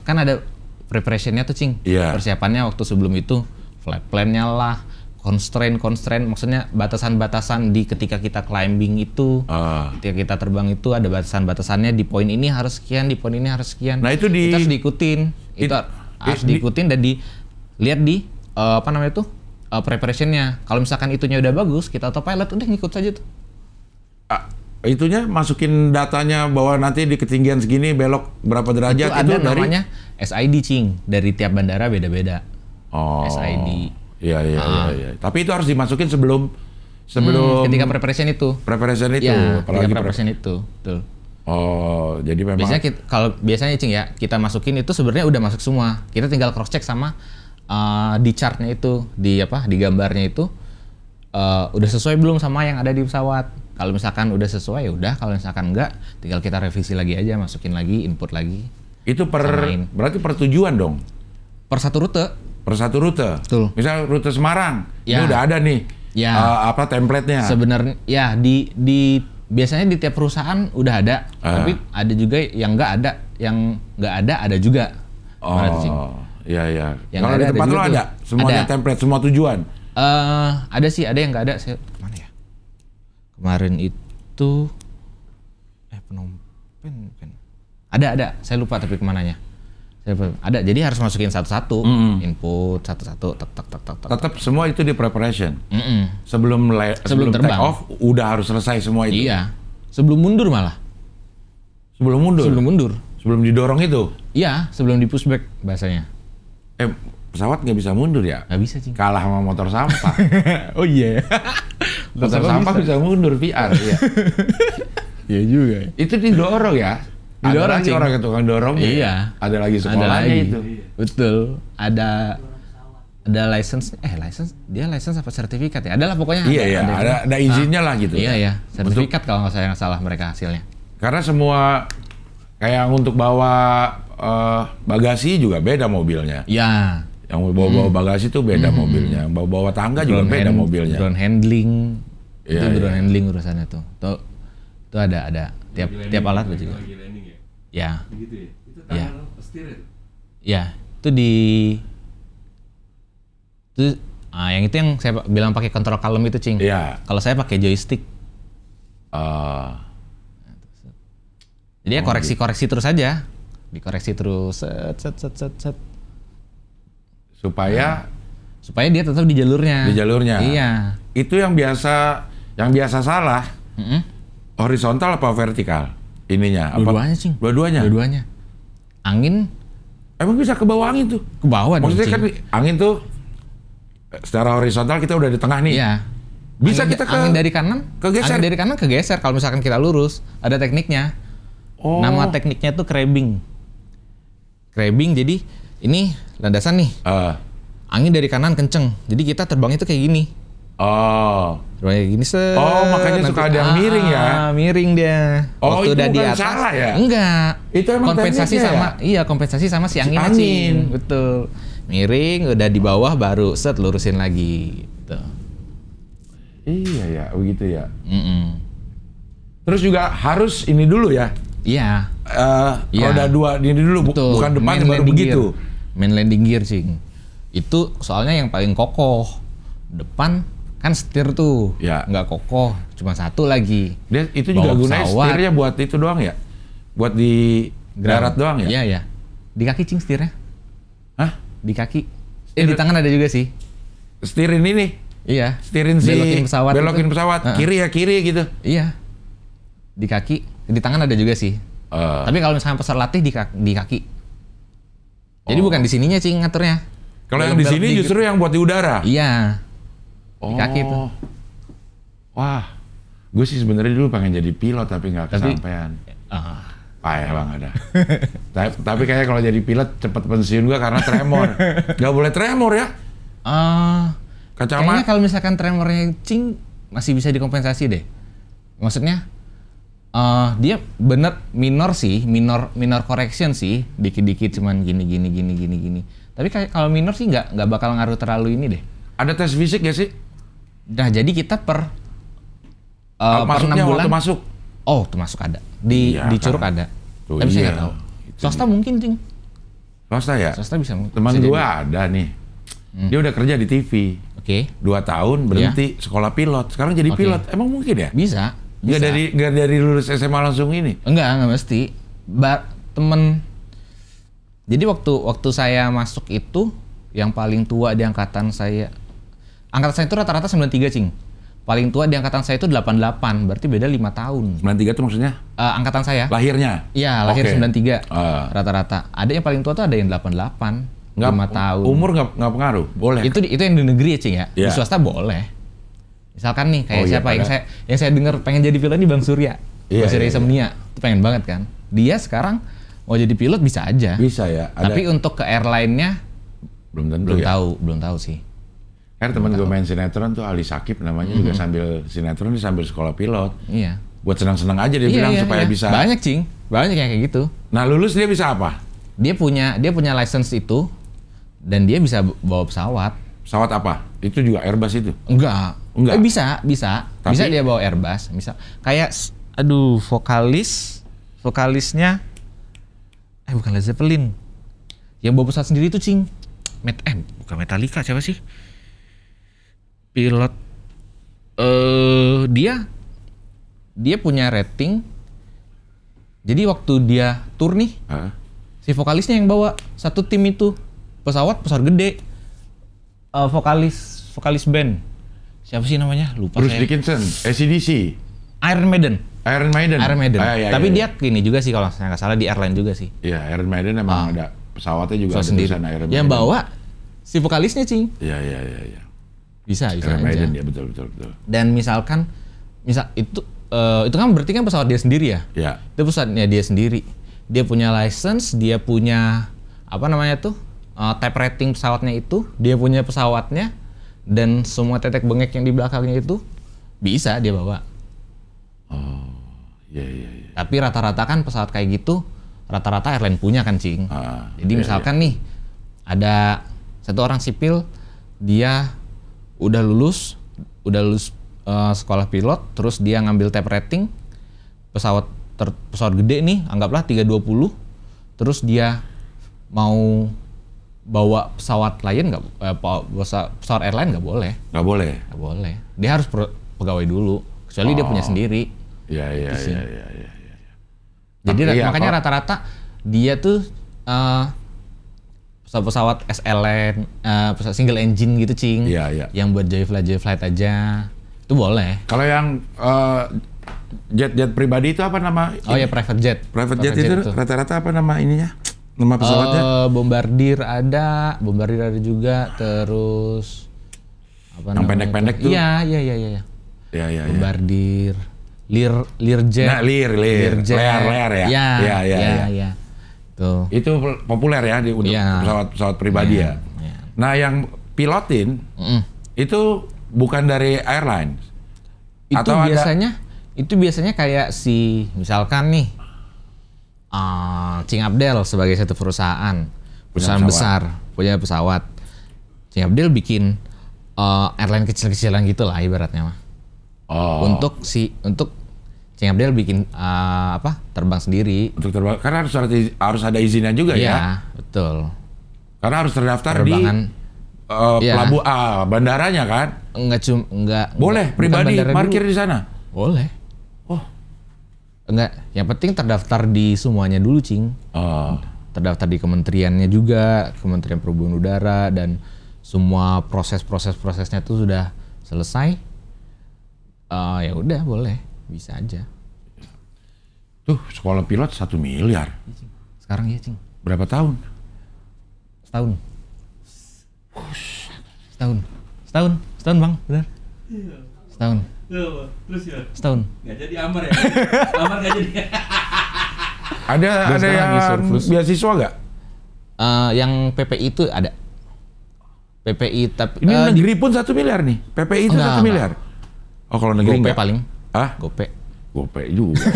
Speaker 1: kan ada preparationnya tuh, Cing. Persiapannya waktu sebelum itu, flight plan-nya lah, constraint, maksudnya batasan-batasan di ketika kita climbing itu, ketika kita terbang itu ada batasan-batasannya, di poin ini harus sekian, di poin ini harus sekian.
Speaker 6: Nah itu
Speaker 1: harus diikutin, harus diikutin dan dilihat di preparationnya. Kalau misalkan itunya udah bagus, kita autopilot udah ngikut saja tuh.
Speaker 6: Itunya masukin datanya bahwa nanti di ketinggian segini belok berapa derajat
Speaker 1: itu ada namanya SID, Cing. Dari tiap bandara beda-beda. SID.
Speaker 6: Iya. Tapi itu harus dimasukin sebelum
Speaker 1: ketika preparation itu.
Speaker 6: Ya,
Speaker 1: apalagi preparation itu, betul.
Speaker 6: Oh, jadi memang
Speaker 1: biasanya Cing ya, kita masukin itu sebenarnya udah masuk semua. Kita tinggal cross check sama di chartnya itu, di gambarnya itu udah sesuai belum sama yang ada di pesawat. Kalau misalkan udah sesuai ya udah, kalau misalkan enggak tinggal kita revisi lagi aja, masukin lagi, input lagi.
Speaker 6: Itu berarti per tujuan dong?
Speaker 1: Per satu rute.
Speaker 6: Betul. Misal rute Semarang, ini udah ada nih. Template-nya.
Speaker 1: Sebenarnya ya biasanya di tiap perusahaan udah ada, tapi ada juga yang nggak ada juga.
Speaker 6: Iya. Kalau di tempat lo ada semuanya template, semua tujuan.
Speaker 1: Ada sih, ada yang nggak ada. Mana ya? Kemarin itu Phnom Penh kan. Ada. Saya lupa tapi kemananya. Ada, jadi harus masukin satu-satu, input satu-satu, tak.
Speaker 6: Tetap semua itu di preparation. Sebelum
Speaker 1: terbang.
Speaker 6: Take off udah harus selesai semua itu.
Speaker 1: Iya. Sebelum mundur malah.
Speaker 6: Sebelum mundur. Sebelum didorong itu.
Speaker 1: Iya, sebelum di pushback bahasanya.
Speaker 6: Pesawat nggak bisa mundur ya?
Speaker 1: Nggak bisa, Cing.
Speaker 6: Kalah sama motor sampah.
Speaker 1: Oh iya.
Speaker 6: Motor sampah bisa mundur VR. Iya.
Speaker 1: Iya juga.
Speaker 6: Itu didorong ya? Ada lagi orang yang tukang dorong.
Speaker 1: Iya.
Speaker 6: Ada lagi sekolahnya itu.
Speaker 1: Betul. Ada license. License apa sertifikat ya? Adalah pokoknya.
Speaker 6: Iya. Ada izinnya lah gitu.
Speaker 1: Iya. Sertifikat kalau nggak salah mereka hasilnya.
Speaker 6: Karena semua kayak untuk bawa bagasi juga beda mobilnya.
Speaker 7: Ya.
Speaker 6: Yang bawa bagasi itu beda mobilnya. Bawa tangga juga beda mobilnya.
Speaker 7: Ground handling. Itu ground handling urusannya tuh. Itu ada tiap alat juga. Ya.
Speaker 2: Begitu ya. Itu tangan setir itu.
Speaker 7: Ya, yang itu yang saya bilang pakai kontrol kalem itu, Cing.
Speaker 6: Iya.
Speaker 7: Kalau saya pakai joystick. Jadi ya koreksi terus aja. Dikoreksi terus set.
Speaker 6: Supaya
Speaker 7: dia tetap di jalurnya.
Speaker 6: Di jalurnya.
Speaker 7: Iya.
Speaker 6: Itu yang biasa salah. Horizontal apa vertikal? Ininya.
Speaker 7: Dua-duanya, Cing. Dua-duanya. Angin
Speaker 6: emang bisa ke bawah angin tuh.
Speaker 7: Ke bawah dong.
Speaker 6: Maksudnya kan angin tuh secara horizontal kita udah di tengah nih.
Speaker 7: Iya.
Speaker 6: Bisa
Speaker 7: angin,
Speaker 6: kita
Speaker 7: angin dari kanan
Speaker 6: kegeser.
Speaker 7: Angin dari kanan kegeser kalau misalkan kita lurus. Ada tekniknya. Nama tekniknya tuh crabbing. Crabbing jadi ini landasan nih. Angin dari kanan kenceng. Jadi kita terbangnya tuh kayak gini. Terbangnya kayak gini set.
Speaker 6: Makanya suka ada yang miring ya.
Speaker 7: Miring dia.
Speaker 6: Waktu
Speaker 7: itu udah di atas.
Speaker 6: Salah ya?
Speaker 7: Enggak.
Speaker 6: Itu emang
Speaker 7: kompensasi sama
Speaker 6: ya?
Speaker 7: Iya, kompensasi sama si angin. Betul. Miring udah di bawah baru set lurusin lagi gitu.
Speaker 6: Iya ya, begitu ya. Terus juga harus ini dulu ya.
Speaker 7: Iya.
Speaker 6: Roda dua ini dulu, bukan depan baru begitu.
Speaker 7: Main landing gear, Cing. Itu soalnya yang paling kokoh. Depan kan setir tuh, nggak kokoh, cuma satu lagi.
Speaker 6: Dia itu juga gunanya setirnya buat itu doang ya? Buat di darat doang ya?
Speaker 7: Iya. Di kaki, Cing, setirnya.
Speaker 6: Hah?
Speaker 7: Di kaki. Di tangan ada juga sih.
Speaker 6: Setirin ini?
Speaker 7: Iya.
Speaker 6: Setirin belokin pesawat. Kiri ya kiri gitu?
Speaker 7: Iya. Di kaki, di tangan ada juga sih. Tapi kalau misalnya peserta latih di kaki. Jadi bukan di sininya, Cing, ngaturnya.
Speaker 6: Kalau yang di sini justru yang buat di udara?
Speaker 7: Iya. Di kaki tuh.
Speaker 6: Wah, gue sih sebenarnya dulu pengen jadi pilot tapi nggak kesampaian. Payah bang ada. Tapi kayaknya kalau jadi pilot cepet pensiun gue karena tremor. Gak boleh tremor ya?
Speaker 7: Kayaknya kalau misalkan tremornya, Cing, masih bisa dikompensasi deh. Maksudnya dia bener minor sih, minor correction sih, dikit-dikit cuman gini. Tapi kalau minor sih nggak bakal ngaruh terlalu ini deh.
Speaker 6: Ada tes fisik gak sih?
Speaker 7: Nah, jadi kita per 6 bulan.
Speaker 6: Waktu masuk?
Speaker 7: Oh, termasuk ada. Di Curug ada. Tapi saya nggak tahu. Swasta mungkin, Cing.
Speaker 6: Swasta ya?
Speaker 7: Swasta bisa.
Speaker 6: Teman gua ada nih. Dia udah kerja di TV. 2 tahun berhenti sekolah pilot. Sekarang jadi pilot. Emang mungkin ya?
Speaker 7: Bisa.
Speaker 6: Nggak dari lulus SMA langsung ini?
Speaker 7: Enggak mesti. Temen. Jadi waktu saya masuk itu, yang paling tua di angkatan saya itu rata-rata 93, Cing. Paling tua di angkatan saya itu 88, berarti beda 5 tahun.
Speaker 6: 93 itu maksudnya?
Speaker 7: Angkatan saya.
Speaker 6: Lahirnya?
Speaker 7: Iya, lahir 93. Rata-rata. Ada yang paling tua tuh ada yang 88, 5 tahun.
Speaker 6: Umur nggak pengaruh? Boleh?
Speaker 7: Itu yang di negeri ya, Cing ya? Di swasta boleh. Misalkan nih, kayak siapa yang saya dengar pengen jadi pilot nih, Bang Surya. Bang Surya Isomnia. Itu pengen banget kan. Dia sekarang mau jadi pilot bisa aja.
Speaker 6: Bisa ya?
Speaker 7: Tapi untuk ke airline-nya belum tahu sih.
Speaker 6: Karena teman gue main sinetron tuh Ali Sakib namanya, juga sambil sinetron dia sambil sekolah pilot.
Speaker 7: Iya.
Speaker 6: Buat senang-senang aja dia bilang supaya bisa.
Speaker 7: Banyak, Cing. Banyak yang kayak gitu.
Speaker 6: Nah, lulus dia bisa apa?
Speaker 7: Dia punya license itu dan dia bisa bawa pesawat.
Speaker 6: Pesawat apa? Itu juga Airbus itu?
Speaker 7: Enggak. Bisa. Tapi, bisa dia bawa Airbus. Misal kayak vokalisnya bukan Led Zeppelin. Yang bawa pesawat sendiri itu, Cing. Bukan Metallica, siapa sih? Pilot dia punya rating. Jadi waktu dia tur nih, si vokalisnya yang bawa satu tim itu pesawat gede. Vokalis band. Siapa sih namanya? Lupa
Speaker 6: Bruce
Speaker 7: saya.
Speaker 6: Dickinson, AC/DC.
Speaker 7: Iron Maiden. Tapi dia ini juga sih kalau saya nggak salah di airline juga sih.
Speaker 6: Iya, Iron Maiden emang ada pesawatnya juga
Speaker 7: sendiri.
Speaker 6: Iron Maiden.
Speaker 7: Yang bawa si vokalisnya, Cing.
Speaker 6: Iya.
Speaker 7: Bisa
Speaker 6: Iron
Speaker 7: aja.
Speaker 6: Maiden ya, betul.
Speaker 7: Dan misal itu kan berarti kan pesawat dia sendiri ya?
Speaker 6: Iya.
Speaker 7: Itu pesawatnya dia sendiri. Dia punya license, dia punya type rating pesawatnya itu, dia punya pesawatnya, dan semua tetek bengek yang di belakangnya itu bisa dia bawa.
Speaker 6: Iya.
Speaker 1: Tapi rata-rata kan pesawat kayak gitu, rata-rata airline punya kan, Cing. Jadi misalkan nih, ada satu orang sipil, dia udah lulus sekolah pilot, terus dia ngambil type rating, pesawat gede nih, anggaplah 320, terus dia mau bawa pesawat lain pesawat airline nggak boleh.
Speaker 6: Nggak boleh.
Speaker 1: Dia harus pegawai dulu, kecuali dia punya sendiri.
Speaker 6: Iya.
Speaker 1: Jadi makanya rata-rata dia tuh pesawat SLN, pesawat single engine gitu, Cing.
Speaker 6: Iya.
Speaker 1: Yang buat joy flight aja, itu boleh.
Speaker 6: Kalau yang jet pribadi itu apa nama?
Speaker 1: Oh ya, private jet.
Speaker 6: Private jet itu rata-rata apa nama ininya? Nama pesawatnya?
Speaker 1: Bombardier ada juga, terus apa
Speaker 6: yang pendek-pendek tuh?
Speaker 1: Iya.
Speaker 6: Iya.
Speaker 1: Bombardier, Learjet.
Speaker 6: Nah, Lear ya.
Speaker 1: Iya. Tuh.
Speaker 6: Itu populer ya untuk pesawat pribadi ya. Nah, yang pilotin itu bukan dari airline.
Speaker 1: Itu biasanya kayak misalkan nih Cing Abdel sebagai satu perusahaan besar punya pesawat. Cing Abdel bikin airline kecil-kecilan gitulah ibaratnya mah. Untuk Cing Abdel bikin terbang sendiri.
Speaker 6: Untuk terbang karena harus ada izinnya juga ya.
Speaker 1: Iya, betul.
Speaker 6: Karena harus terdaftar di bandaranya kan? Boleh pribadi parkir di sana.
Speaker 1: Boleh. Enggak, yang penting terdaftar di semuanya dulu, Cing. Terdaftar di kementeriannya juga, Kementerian Perhubungan Udara, dan semua prosesnya tuh sudah selesai. Ya udah boleh, bisa aja.
Speaker 6: Tuh sekolah pilot 1 miliar.
Speaker 1: Sekarang ya, Cing.
Speaker 6: Berapa tahun?
Speaker 1: Setahun Bang, benar?
Speaker 2: Iya.
Speaker 1: Setahun.
Speaker 2: Terus ya?
Speaker 1: Setahun.
Speaker 2: Nggak jadi Amar ya? Amar nggak jadi.
Speaker 6: Ada yang beasiswa nggak?
Speaker 1: Yang PPI itu ada. PPI tapi
Speaker 6: ini negeri pun 1 miliar nih. PPI itu 1 miliar. Oh kalau negeri
Speaker 1: Gope
Speaker 6: enggak?
Speaker 1: paling.
Speaker 6: Gope juga.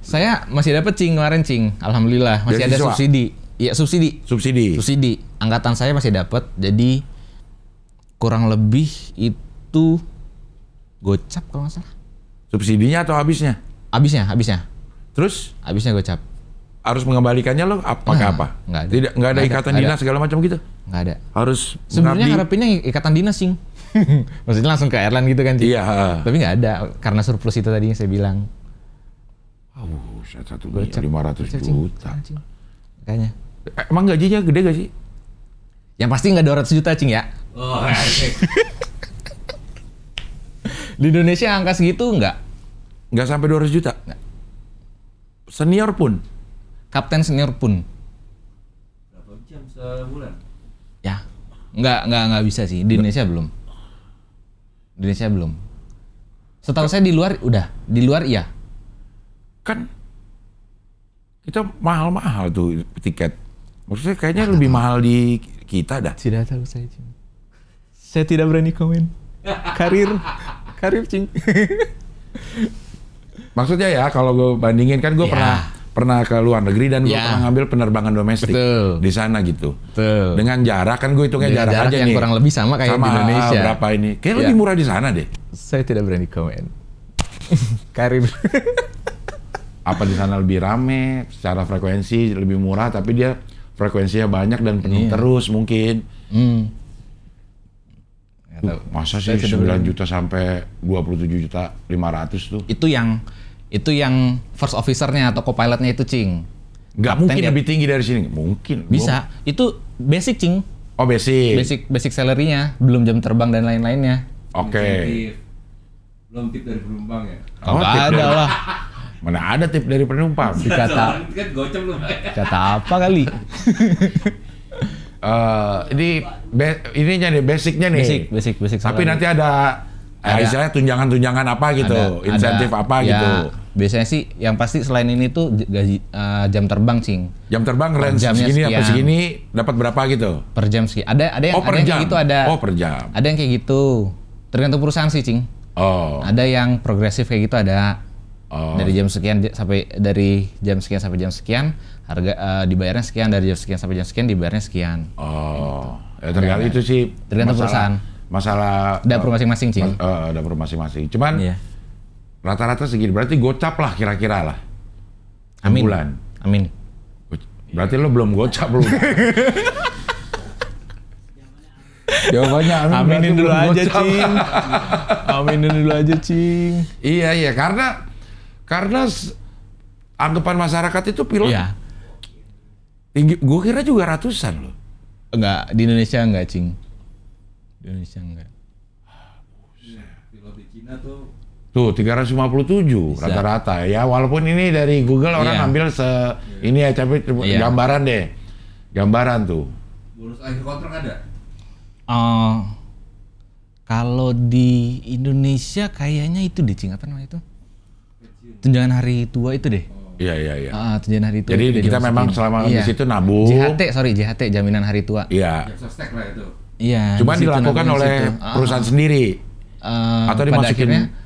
Speaker 1: Saya masih dapat, Cing, kemarin, Cing. Alhamdulillah masih ada subsidi. Iya, subsidi. Angkatan saya masih dapat. Jadi kurang lebih itu gocap kalau nggak salah.
Speaker 6: Subsidinya atau habisnya?
Speaker 1: Habisnya.
Speaker 6: Terus?
Speaker 1: Habisnya gocap.
Speaker 6: Harus mengembalikannya lo pakai apa? Nggak ada ikatan dinas segala macam gitu?
Speaker 1: Nggak ada.
Speaker 6: Harus
Speaker 1: sebenarnya harapinnya ikatan dinas, Cing. Maksudnya langsung ke airline gitu kan, Cing?
Speaker 6: Iya.
Speaker 1: Tapi nggak ada karena surplus itu tadi yang saya bilang.
Speaker 6: Satu miliar 500 juta.
Speaker 1: Kayaknya.
Speaker 6: Emang gajinya gede gak sih?
Speaker 1: Yang pasti nggak 200 juta, Cing, ya.
Speaker 2: Oh,
Speaker 1: Di Indonesia angka segitu nggak
Speaker 6: sampai 200 juta? Nggak. Senior pun?
Speaker 1: Kapten senior pun.
Speaker 2: Berapa jam sebulan?
Speaker 1: Ya, nggak bisa sih. Di Indonesia belum. Setahu saya di luar iya.
Speaker 6: Kan kita mahal-mahal tuh tiket. Maksudnya kayaknya lebih mahal di kita dah.
Speaker 1: Tidak tahu saya, Cing. Saya tidak berani komen. Karir, Cing.
Speaker 6: Maksudnya ya kalau gue bandingin kan gue pernah ke luar negeri dan gue pernah ngambil penerbangan domestik di sana gitu.
Speaker 1: Betul.
Speaker 6: Dengan jarak kan gue hitungnya jarak aja
Speaker 1: yang
Speaker 6: nih.
Speaker 1: Kurang lebih sama kayak di Indonesia.
Speaker 6: Berapa ini? Kayak lebih murah di sana deh.
Speaker 1: Saya tidak berani komen. Karir.
Speaker 6: Apa di sana lebih rame, secara frekuensi lebih murah, tapi dia frekuensinya banyak dan penuh terus mungkin. Masa sih 9 juta sampai 27 juta 500 tuh?
Speaker 1: Itu yang first officer-nya atau co-pilotnya itu, Cing.
Speaker 6: Nggak mungkin lebih tinggi dari sini. Mungkin.
Speaker 1: Bisa. Itu basic, Cing.
Speaker 6: Oh, basic.
Speaker 1: Basic salary-nya, belum jam terbang dan lain-lainnya.
Speaker 6: Oke.
Speaker 2: Belum tip dari penumpang ya?
Speaker 1: Nggak ada lah.
Speaker 6: Mana ada tip dari penumpang?
Speaker 2: Kan gocap lu.
Speaker 1: Kata apa kali?
Speaker 6: Ininya nih, basicnya nih.
Speaker 1: Basic.
Speaker 6: Tapi nanti ada istilahnya tunjangan-tunjangan apa gitu, insentif apa gitu.
Speaker 1: Biasanya sih yang pasti selain ini tuh gaji jam terbang, Cing.
Speaker 6: Jam terbang range segini apa segini dapat berapa gitu?
Speaker 1: Per jam sih. Ada yang kayak gitu, ada.
Speaker 6: Oh, per jam.
Speaker 1: Ada yang kayak gitu. Tergantung perusahaan sih, Cing.
Speaker 6: Oh.
Speaker 1: Ada yang progresif kayak gitu ada.
Speaker 6: Oh.
Speaker 1: Dari jam sekian sampai jam sekian harga dibayarnya sekian, dari jam sekian sampai jam sekian dibayarnya sekian.
Speaker 6: Oh. Ya tergantung itu sih.
Speaker 1: Tergantung perusahaan.
Speaker 6: Masalah
Speaker 1: dapur masing-masing, Cing.
Speaker 6: Dapur masing-masing. Cuman rata-rata segini berarti gocap lah kira-kira lah.
Speaker 1: Amin.
Speaker 6: Bulan.
Speaker 1: Amin.
Speaker 6: Berarti lo belum gocap belum? Jawabannya
Speaker 1: aminin dulu aja, Cing. Aminin dulu aja, Cing.
Speaker 6: Iya, karena anggapan masyarakat itu pilot tinggi. Gue kira juga ratusan loh.
Speaker 1: Enggak, di Indonesia enggak, Cing. Di Indonesia enggak.
Speaker 2: Pilot di Cina tuh
Speaker 6: 357 rata-rata ya, walaupun ini dari Google orang ambil ini ya, tapi gambaran deh. Gambaran tuh.
Speaker 2: Bonus akhir kontrak ada?
Speaker 1: Kalau di Indonesia kayaknya itu deh, Cing, apa namanya itu? Tunjangan hari tua itu deh.
Speaker 6: Iya.
Speaker 1: Tunjangan hari tua.
Speaker 6: Jadi kita memang selama di situ nabung.
Speaker 1: JHT, jaminan hari tua.
Speaker 6: Iya.
Speaker 2: Sostek lah itu.
Speaker 1: Iya.
Speaker 6: Cuma dilakukan oleh perusahaan sendiri. Atau dimasukin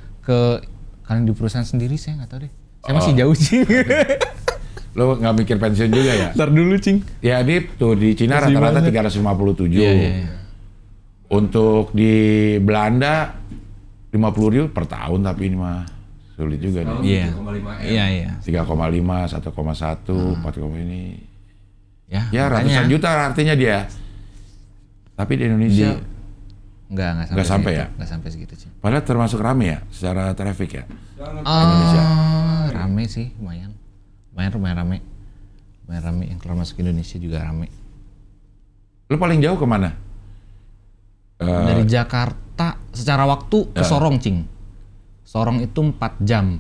Speaker 1: kalian di perusahaan sendiri saya nggak tahu deh. Saya masih jauh, Cing.
Speaker 6: Lo nggak mikir pensiun juga ya?
Speaker 1: Ntar dulu, Cing.
Speaker 6: Ya, di Cina rata-rata 357.
Speaker 1: Iya.
Speaker 6: Untuk di Belanda 50.000 per tahun, tapi ini mah sulit juga nih.
Speaker 1: Iya.
Speaker 6: 3,5, 1,1, 4, ini. Ya ratusan
Speaker 1: makanya.
Speaker 6: juta artinya dia. Tapi di Indonesia
Speaker 1: nggak
Speaker 6: sampai ya?
Speaker 1: Nggak sampai segitu, Cing.
Speaker 6: Padahal termasuk rame ya secara traffic ya.
Speaker 1: Indonesia. Rame sih, lumayan rame. Yang keluar masuk Indonesia juga rame.
Speaker 6: Lo paling jauh kemana?
Speaker 1: Dari Jakarta secara waktu ke Sorong, Cing. Sorong itu 4 jam.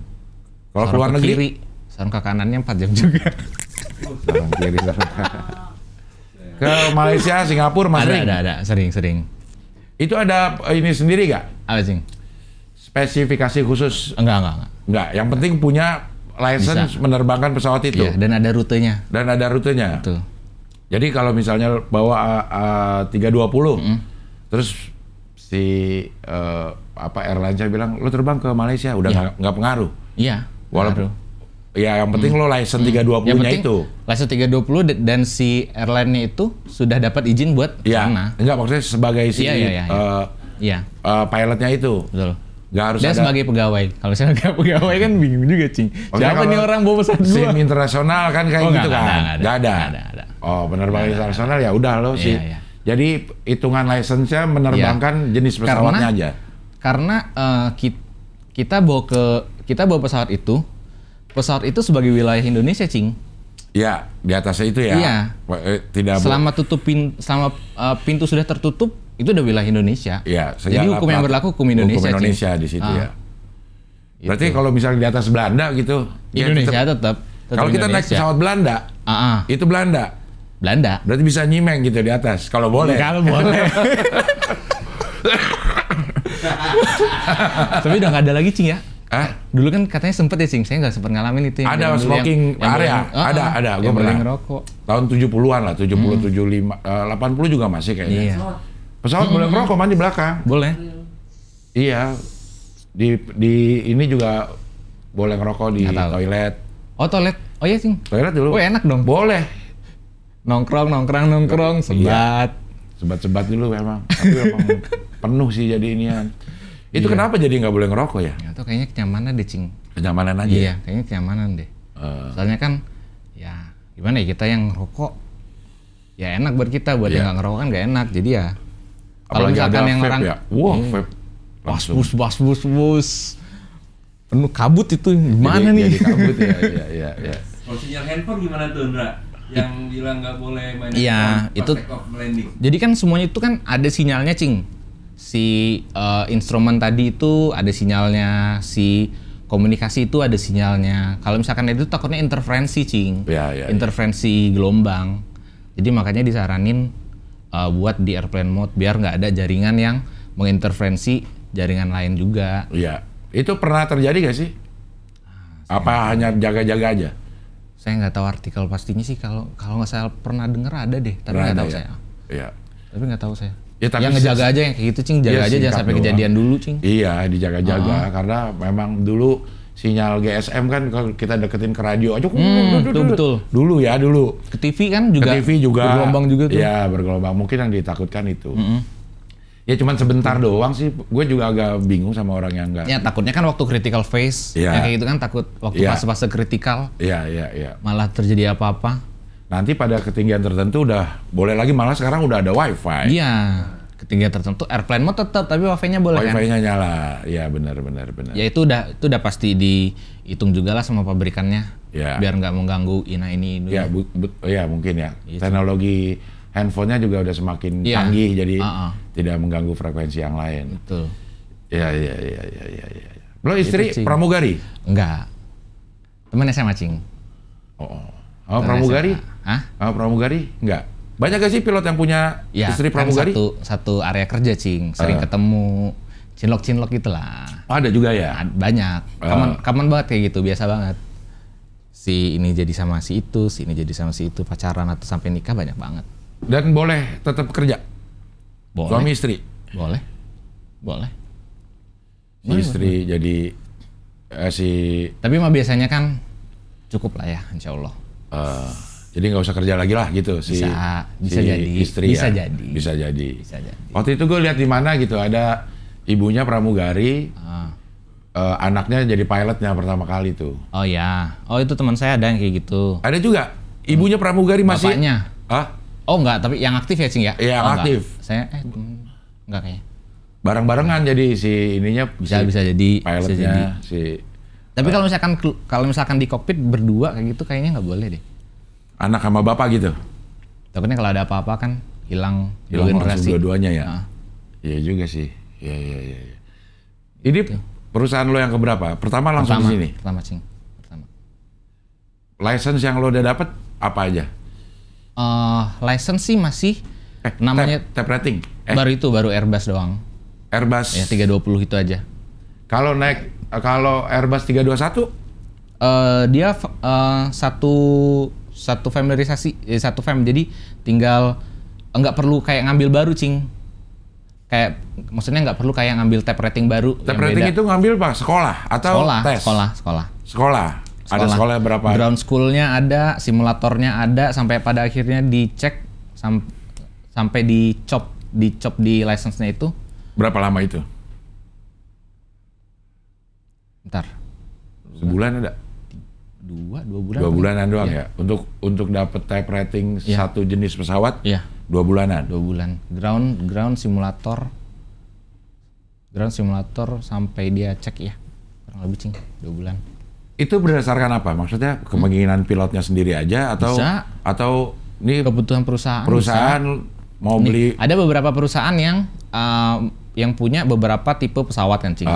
Speaker 6: Kalau keluar negeri?
Speaker 1: Kiri, Sorong ke kanannya 4 jam juga.
Speaker 6: Sorong kiri. Ke Malaysia, Singapura,
Speaker 1: ada, sering.
Speaker 6: Itu ada ini sendiri nggak?
Speaker 1: Apa, Cing?
Speaker 6: Spesifikasi khusus?
Speaker 1: Enggak.
Speaker 6: Yang penting punya license menerbangkan pesawat itu.
Speaker 1: Iya, dan ada rutenya.
Speaker 6: Betul. Jadi kalau misalnya bawa 320, terus si airline-nya bilang lo terbang ke Malaysia, udah nggak pengaruh.
Speaker 1: Iya.
Speaker 6: Walaupun ya yang penting lo license 320-nya itu.
Speaker 1: License 320 dan si airline-nya itu sudah dapat izin buat sana.
Speaker 6: Enggak, maksudnya sebagai si pilotnya itu.
Speaker 1: Betul.
Speaker 6: Nggak harus
Speaker 1: dia
Speaker 6: ada
Speaker 1: sebagai pegawai. Kalau saya nggak pegawai kan bingung juga, Cing. Siapa nih orang bawa pesawat gua?
Speaker 6: SIM internasional kan kayak gitu kan? Nggak ada. Oh, penerbangan internasional ya udah lo sih. Jadi hitungan license-nya menerbangkan jenis pesawatnya aja.
Speaker 1: Karena kita bawa pesawat itu sebagai wilayah Indonesia, Cing.
Speaker 6: Iya, di atasnya itu ya.
Speaker 1: Iya.
Speaker 6: Tidak
Speaker 1: selama pintu sudah tertutup, itu udah wilayah Indonesia.
Speaker 6: Iya.
Speaker 1: Jadi hukum yang berlaku hukum Indonesia.
Speaker 6: Hukum Indonesia di situ ya. Berarti kalau misalnya di atas Belanda gitu,
Speaker 1: Indonesia tetap
Speaker 6: kalau kita naik pesawat Belanda, itu Belanda. Berarti bisa nyimeng gitu di atas. Kalau boleh.
Speaker 1: Kalau boleh. Tapi udah nggak ada lagi, Cing, ya. Dulu kan katanya sempet ya, Cing. Saya nggak sempet ngalamin itu.
Speaker 6: Ada smoking area. Ada. Gue pernah ngerokok. Tahun 70-an lah, 70, 75, 80 juga masih kayaknya.
Speaker 1: Iya.
Speaker 6: Pesawat boleh ngerokok di belakang.
Speaker 1: Boleh.
Speaker 6: Iya. Di ini juga boleh ngerokok di toilet.
Speaker 1: Oh, toilet. Oh iya, Cing.
Speaker 6: Toilet dulu.
Speaker 1: Oh, enak dong.
Speaker 6: Boleh.
Speaker 1: Nongkrong, sebat.
Speaker 6: Sebat dulu memang. Tapi memang penuh sih jadi inian. Itu kenapa jadi nggak boleh ngerokok ya?
Speaker 1: Itu kayaknya kenyamanan deh, Cing.
Speaker 6: Kenyamanan aja?
Speaker 1: Iya, kayaknya kenyamanan deh. Soalnya kan, ya gimana ya, kita yang ngerokok, ya enak buat kita. Buat yang nggak ngerokok kan nggak enak. Jadi ya, kalau misalkan yang
Speaker 6: vape
Speaker 1: orang...
Speaker 6: Ya? Wah, vape.
Speaker 1: Bas. Penuh kabut itu, gimana nih?
Speaker 6: Jadi kabut ya.
Speaker 2: Kalau sinyal handphone gimana tuh, Ndra? Yang bilang nggak boleh main
Speaker 1: handphone
Speaker 2: pas take off landing.
Speaker 1: Jadi kan semuanya itu kan ada sinyalnya, Cing. Si instrumen tadi itu ada sinyalnya, si komunikasi itu ada sinyalnya. Kalau misalkan itu takutnya interferensi, Cing. Interferensi gelombang. Jadi makanya disaranin buat di airplane mode biar nggak ada jaringan yang menginterferensi jaringan lain juga.
Speaker 6: Iya. Itu pernah terjadi gak sih? Apa hanya jaga-jaga aja?
Speaker 1: Saya nggak tahu artikel pastinya sih. Kalau nggak saya pernah dengar ada deh, tapi nggak tahu saya.
Speaker 6: Iya.
Speaker 1: Tapi nggak tahu saya. Ya, tapi yang ngejaga aja yang kayak gitu, Cing. Jaga aja jangan sampai kejadian dulu, Cing.
Speaker 6: Iya, dijaga-jaga karena memang dulu sinyal GSM kan kalau kita deketin ke radio aja.
Speaker 1: Betul.
Speaker 6: Dulu.
Speaker 1: Ke TV kan juga.
Speaker 6: Ke TV juga.
Speaker 1: Bergelombang juga tuh.
Speaker 6: Iya, bergelombang. Mungkin yang ditakutkan itu. Ya cuman sebentar doang sih. Gue juga agak bingung sama orang yang enggak.
Speaker 1: Ya takutnya kan waktu critical phase. Yang kayak gitu kan takut waktu fase-fase kritikal.
Speaker 6: Iya.
Speaker 1: Malah terjadi apa-apa.
Speaker 6: Nanti pada ketinggian tertentu udah boleh lagi, malah sekarang udah ada wifi.
Speaker 1: Iya, ketinggian tertentu airplane mode tetap tapi wifi-nya boleh kan?
Speaker 6: Wifi-nya nyala, ya benar.
Speaker 1: Ya itu udah pasti dihitung juga lah sama pabrikannya, biar nggak mengganggu ini.
Speaker 6: Ya, mungkin ya. Gitu. Teknologi handphonenya juga udah semakin canggih, jadi tidak mengganggu frekuensi yang lain.
Speaker 1: Betul.
Speaker 6: Iya. Lo istri pramugari?
Speaker 1: Enggak, temen SMA, Cing.
Speaker 6: Oh, pramugari? Pramugari? Enggak. Banyak gak sih pilot yang punya istri pramugari?
Speaker 1: Kan satu area kerja, Cing. Sering ketemu, cinlok gitulah.
Speaker 6: Ada juga ya?
Speaker 1: Banyak. Kaman banget kayak gitu, biasa banget. Si ini jadi sama si itu, si ini jadi sama si itu, pacaran atau sampai nikah banyak banget.
Speaker 6: Dan boleh tetap kerja?
Speaker 1: Boleh.
Speaker 6: Suami istri?
Speaker 1: Boleh.
Speaker 6: Si istri jadi Tapi mah biasanya kan cukup lah ya, insya Allah. Jadi nggak usah kerja lagi lah gitu
Speaker 1: bisa jadi
Speaker 6: istri
Speaker 1: bisa
Speaker 6: ya? Bisa jadi. Waktu itu gue lihat di mana gitu ada ibunya pramugari, anaknya jadi pilotnya pertama kali tuh.
Speaker 1: Oh ya, itu teman saya ada yang kayak gitu.
Speaker 6: Ada juga ibunya pramugari masih.
Speaker 1: Bapaknya? Oh enggak, tapi yang aktif ya, Cing ya?
Speaker 6: Iya, aktif.
Speaker 1: Saya enggak kayaknya.
Speaker 6: Bareng-barengan jadi si ininya
Speaker 1: bisa jadi
Speaker 6: pilotnya
Speaker 1: Tapi kalau misalkan di kokpit berdua kayak gitu kayaknya nggak boleh deh.
Speaker 6: Anak sama bapak gitu.
Speaker 1: Takutnya kalau ada apa-apa kan hilang
Speaker 6: langsung dua-duanya ya. Iya juga sih. Iya. Ini perusahaan lo yang keberapa? Pertama langsung di sini.
Speaker 1: Pertama, Cing.
Speaker 6: License yang lo udah dapet apa aja?
Speaker 1: License sih masih namanya
Speaker 6: type rating.
Speaker 1: Baru Airbus doang.
Speaker 6: Airbus.
Speaker 1: Ya 320 itu aja.
Speaker 6: Kalau Airbus 321?
Speaker 1: Dia satu familiarisasi, jadi tinggal nggak perlu kayak ngambil baru, Cing. Kayak maksudnya nggak perlu kayak ngambil type rating baru.
Speaker 6: Type rating itu ngambil apa? Sekolah atau tes? Sekolah. Ada sekolah berapa?
Speaker 1: Ground school-nya ada, simulatornya ada, sampai pada akhirnya dicek sampai dicop di license-nya itu.
Speaker 6: Berapa lama itu?
Speaker 1: Bentar.
Speaker 6: Sebulan ada?
Speaker 1: 2 bulan.
Speaker 6: 2 bulanan doang ya? Untuk dapat type rating satu jenis pesawat? Iya. 2 bulanan?
Speaker 1: 2 bulan. Ground simulator sampai dia cek ya. Kurang lebih, Cing, 2 bulan.
Speaker 6: Itu berdasarkan apa? Maksudnya keinginan pilotnya sendiri aja atau ini
Speaker 1: kebutuhan perusahaan?
Speaker 6: Perusahaan mau beli?
Speaker 1: Ada beberapa perusahaan yang punya beberapa tipe pesawat kan, Cing.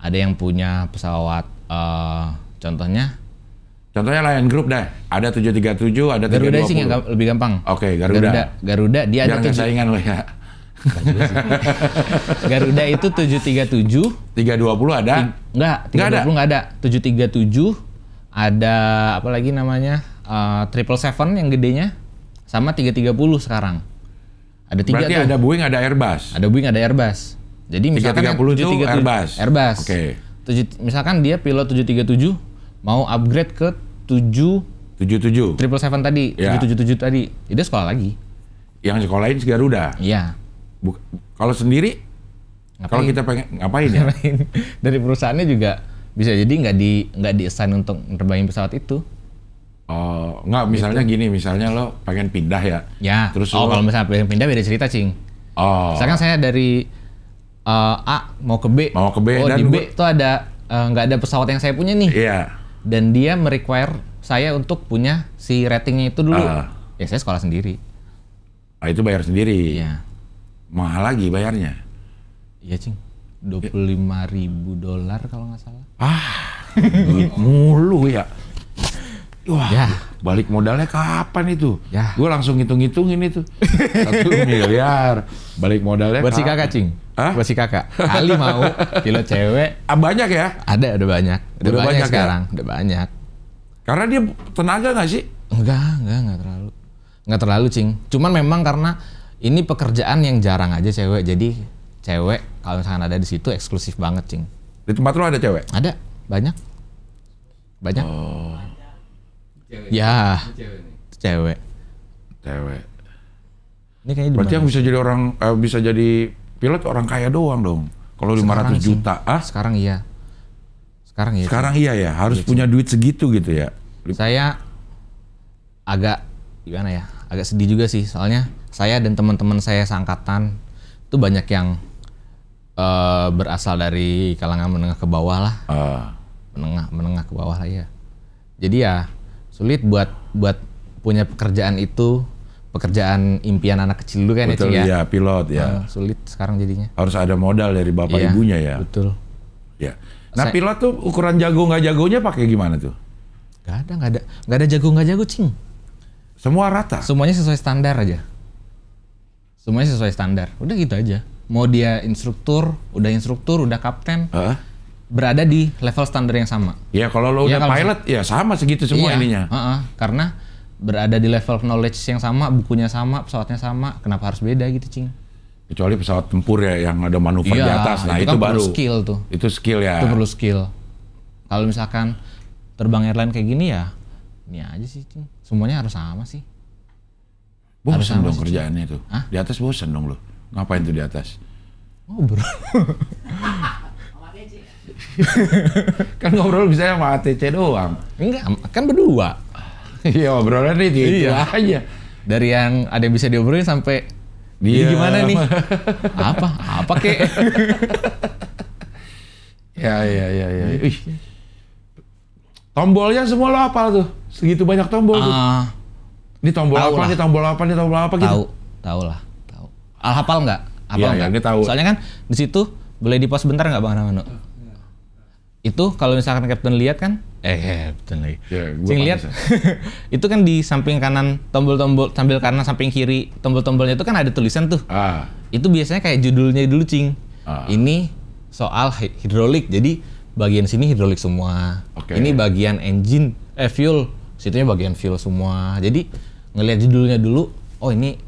Speaker 1: Ada yang punya pesawat contohnya
Speaker 6: Lion Group dah. Ada 737, ada 320.
Speaker 1: Garuda sih lebih gampang.
Speaker 6: Oke, Garuda
Speaker 1: dia
Speaker 6: ada saingan lo ya.
Speaker 1: Garuda itu 737,
Speaker 6: 320 ada?
Speaker 1: Enggak ada. 737 ada apa lagi namanya? 777 yang gedenya sama 330 sekarang. Ada 3
Speaker 6: Berarti
Speaker 1: tuh.
Speaker 6: ada Boeing, ada Airbus.
Speaker 1: Ada Boeing, ada Airbus. Jadi misalkan
Speaker 6: 330 itu Airbus.
Speaker 1: Oke. Misalkan dia pilot 737 mau upgrade ke 777 tadi, 777 tadi. Itu sekolah lagi.
Speaker 6: Yang sekolahin Garuda.
Speaker 1: Iya.
Speaker 6: Kalau sendiri kalau kita pengen ngapain ya?
Speaker 1: Dari perusahaannya juga bisa jadi nggak di-assign untuk nerbangin pesawat itu.
Speaker 6: Oh, nggak, misalnya gitu. Misalnya lo pengen pindah ya.
Speaker 1: Ya. Terus kalau misalnya pengen pindah beda cerita, Cing. Misalkan saya dari A mau ke B. Dan di B tuh ada nggak ada pesawat yang saya punya nih.
Speaker 6: Iya.
Speaker 1: Dan dia merequire saya untuk punya si ratingnya itu dulu. Ya saya sekolah sendiri.
Speaker 6: Itu bayar sendiri.
Speaker 1: Iya.
Speaker 6: Mahal lagi bayarnya.
Speaker 1: Iya, Cing. $25.000 kalau nggak salah.
Speaker 6: Duit mulu ya. Wah,
Speaker 1: ya.
Speaker 6: Balik modalnya kapan itu?
Speaker 1: Ya.
Speaker 6: Gue langsung hitung-hitungin itu. 1 miliar. Balik modalnya
Speaker 1: buat si kakak, Cing. Buat si kakak. Ali mau pilot cewek.
Speaker 6: Banyak ya?
Speaker 1: Ada, udah banyak. Udah banyak sekarang. Ya? Udah banyak.
Speaker 6: Karena dia tenaga nggak sih?
Speaker 1: Enggak terlalu. Enggak terlalu, Cing. Cuman memang karena
Speaker 7: Ini pekerjaan yang jarang aja cewek. Jadi cewek kalau misalkan ada di situ eksklusif banget, Cing.
Speaker 6: Di tempat lu ada cewek?
Speaker 7: Ada, banyak.
Speaker 6: Oh.
Speaker 7: Ya, cewek. Ini kayaknya
Speaker 6: berarti yang bisa jadi pilot orang kaya doang dong. Kalau 500 juta,
Speaker 7: Sekarang iya.
Speaker 6: Sekarang iya ya, harus punya duit segitu gitu ya.
Speaker 7: Saya agak gimana ya? Agak sedih juga sih, soalnya saya dan teman-teman saya seangkatan itu banyak yang berasal dari kalangan menengah ke bawah lah. Menengah ke bawah lah ya. Jadi ya sulit buat punya pekerjaan itu, pekerjaan impian anak kecil dulu kan.
Speaker 6: Betul, ya pilot ya.
Speaker 7: Sulit sekarang jadinya.
Speaker 6: Harus ada modal dari bapak ibunya ya.
Speaker 7: Betul.
Speaker 6: Ya. Nah pilot tuh ukuran jago nggak jagonya pakai gimana tuh?
Speaker 7: Nggak ada jago nggak jago, Cing.
Speaker 6: Semua rata.
Speaker 7: Semuanya sesuai standar aja. Semuanya sesuai standar. Udah gitu aja. Mau dia instruktur, udah kapten, berada di level standar yang sama.
Speaker 6: Ya kalau lo udah pilot, ya sama segitu semua ininya.
Speaker 7: Karena berada di level knowledge yang sama, bukunya sama, pesawatnya sama, kenapa harus beda gitu, Cing?
Speaker 6: Kecuali pesawat tempur ya yang ada manuver di atas, nah itu
Speaker 7: kan
Speaker 6: baru.
Speaker 7: Perlu skill tuh.
Speaker 6: Itu skill ya.
Speaker 7: Itu perlu skill. Kalau misalkan terbang airline kayak gini ya, ini aja sih, Cing. Semuanya harus sama sih.
Speaker 6: Bosan dong kerjaannya tuh. Di atas bosan dong lo. Ngapain tuh di atas?
Speaker 7: Ngobrol.
Speaker 6: Kan ngobrol bisa sama ATC doang.
Speaker 7: Enggak, kan berdua.
Speaker 6: Iya, obrolan itu aja.
Speaker 7: Dari yang ada yang bisa diobrolin sampai dia gimana nih? Apa kek?
Speaker 6: Ya. Tombolnya semua lo hafal tuh. Segitu banyak tombol tuh. Ini tombol apa, ini tombol apa gitu.
Speaker 7: Tahu lah. Hafal nggak?
Speaker 6: Iya, ini tahu.
Speaker 7: Soalnya kan di situ boleh di pause bentar nggak Bang Ramano? Itu kalau misalkan Captain lihat kan, Captain lagi. Cing lihat, itu kan di samping kanan tombol-tombol, sambil kanan samping kiri tombol-tombolnya itu kan ada tulisan tuh. Itu biasanya kayak judulnya dulu, Cing. Ini soal hidrolik, jadi bagian sini hidrolik semua. Ini bagian engine, fuel, situnya bagian fuel semua. Jadi ngelihat judulnya dulu, oh ini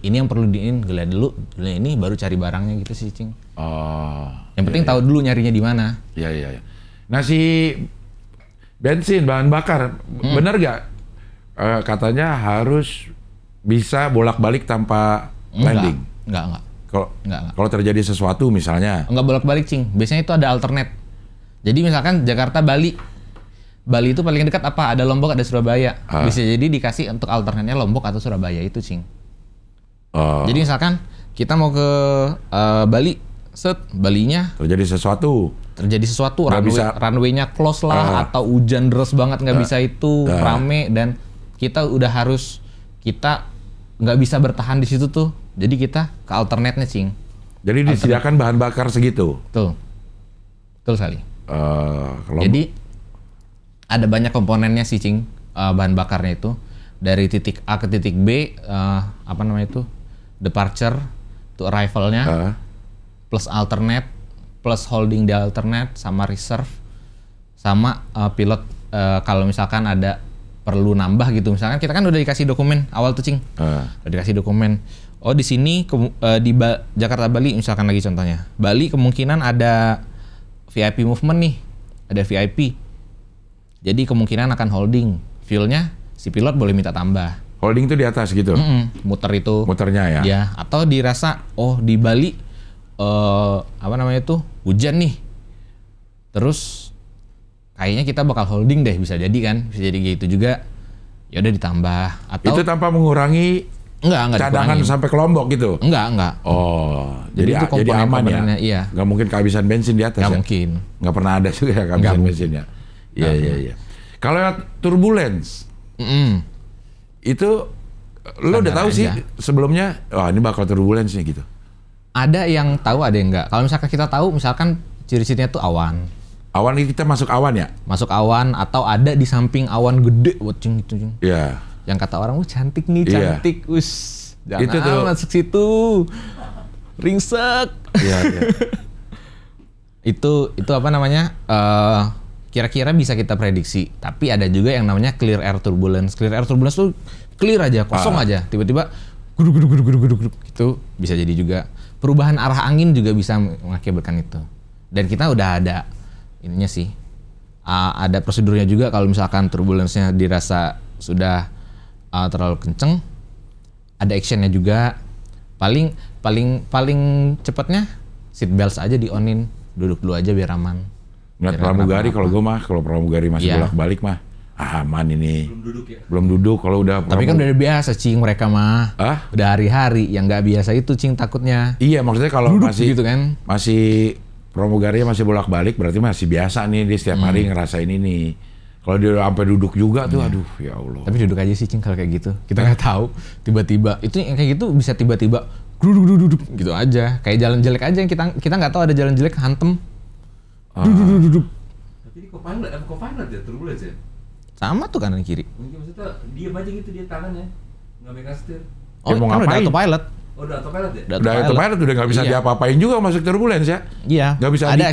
Speaker 7: yang perlu ngelihat dulu, ini baru cari barangnya gitu sih, Cing. Yang penting tahu dulu nyarinya di mana.
Speaker 6: Iya. Nah si bensin bahan bakar, bener gak? Katanya harus bisa bolak-balik tanpa landing.
Speaker 7: Enggak.
Speaker 6: Kalau terjadi sesuatu misalnya.
Speaker 7: Enggak bolak-balik, Cing. Biasanya itu ada alternate. Jadi misalkan Jakarta Bali itu paling dekat apa? Ada Lombok, ada Surabaya. Bisa jadi dikasih untuk alternatnya Lombok atau Surabaya itu, Cing. Jadi misalkan kita mau ke Bali, Balinya terjadi sesuatu, runway-nya close lah, atau hujan deras banget nggak bisa itu, rame, dan kita nggak bisa bertahan di situ tuh. Jadi kita ke alternate-nya, Cing.
Speaker 6: Jadi disediakan bahan bakar segitu.
Speaker 7: Betul sekali. Jadi ada banyak komponennya sih, Cing, bahan bakarnya itu. Dari titik A ke titik B, departure to arrival-nya, plus alternate, plus holding di alternate, sama reserve, sama pilot kalau misalkan ada perlu nambah gitu. Misalkan kita kan udah dikasih dokumen awal tuh, Cing. Udah dikasih dokumen. Oh di sini di Jakarta Bali misalkan lagi contohnya. Bali kemungkinan ada VIP movement nih, ada VIP. Jadi kemungkinan akan holding. Fuelnya si pilot boleh minta tambah.
Speaker 6: Holding itu di atas gitu?
Speaker 7: Muter itu.
Speaker 6: Muternya ya?
Speaker 7: Ya, atau dirasa, di Bali, hujan nih. Terus kayaknya kita bakal holding deh, bisa jadi kan? Bisa jadi gitu juga. Ya udah ditambah. Atau itu
Speaker 6: tanpa mengurangi cadangan sampai ke Lombok gitu?
Speaker 7: Enggak.
Speaker 6: Jadi aman ya?
Speaker 7: Iya.
Speaker 6: Nggak mungkin kehabisan bensin di atas.
Speaker 7: Nggak mungkin.
Speaker 6: Nggak pernah ada juga ya kehabisan bensinnya. Iya. Kalau turbulence, itu lo udah tahu sih sebelumnya, ini bakal turbulence nih gitu.
Speaker 7: Ada yang tahu, ada yang enggak. Kalau misalkan kita tahu, misalkan ciri-cirinya tuh awan.
Speaker 6: Awan ini kita masuk awan ya?
Speaker 7: Masuk awan, atau ada di samping awan gede, Cing.
Speaker 6: Iya.
Speaker 7: Yang kata orang, cantik nih, cantik. Jangan
Speaker 6: itu tuh
Speaker 7: masuk situ. Ringsek.
Speaker 6: Iya.
Speaker 7: Itu kira-kira bisa kita prediksi. Tapi ada juga yang namanya clear air turbulence. Clear air turbulence tuh clear aja, kosong aja. Tiba-tiba guduk gitu bisa jadi juga. Perubahan arah angin juga bisa mengakibatkan itu. Dan kita udah ada ininya sih, ada prosedurnya juga kalau misalkan turbulensinya dirasa sudah terlalu kenceng, ada actionnya juga. Paling cepatnya seat belts aja di onin, duduk dulu aja biar aman.
Speaker 6: Ngeliat pramugari kalau gue mah, kalau pramugari masih bolak-balik mah aman ini. Belum duduk kalau udah.
Speaker 7: Tapi kan udah biasa cing mereka mah. Udah hari-hari, yang nggak biasa itu cing takutnya.
Speaker 6: Iya maksudnya kalau
Speaker 7: duduk
Speaker 6: masih
Speaker 7: gitu kan.
Speaker 6: Masih pramugarinya masih bolak-balik berarti masih biasa nih dia setiap hari ngerasain ini. Kalau dia sampai duduk juga tuh aduh ya Allah.
Speaker 7: Tapi duduk aja sih cing kalau kayak gitu. Kita nggak tahu tiba-tiba itu yang kayak gitu bisa tiba-tiba duduk gitu aja. Kayak jalan jelek aja yang kita nggak tahu ada jalan jelek hantem. Duduk.
Speaker 2: Tapi ini co-pilot ya, turbulence ya?
Speaker 7: Sama tuh kanan kiri.
Speaker 2: Maksudnya diam aja gitu dia tangannya, nggak megang setir.
Speaker 7: Oh, mau kan udah autopilot.
Speaker 2: Oh, udah autopilot ya?
Speaker 6: Udah autopilot udah nggak bisa diapa-apain juga masuk turbulence ya?
Speaker 7: Iya.
Speaker 6: Nggak bisa di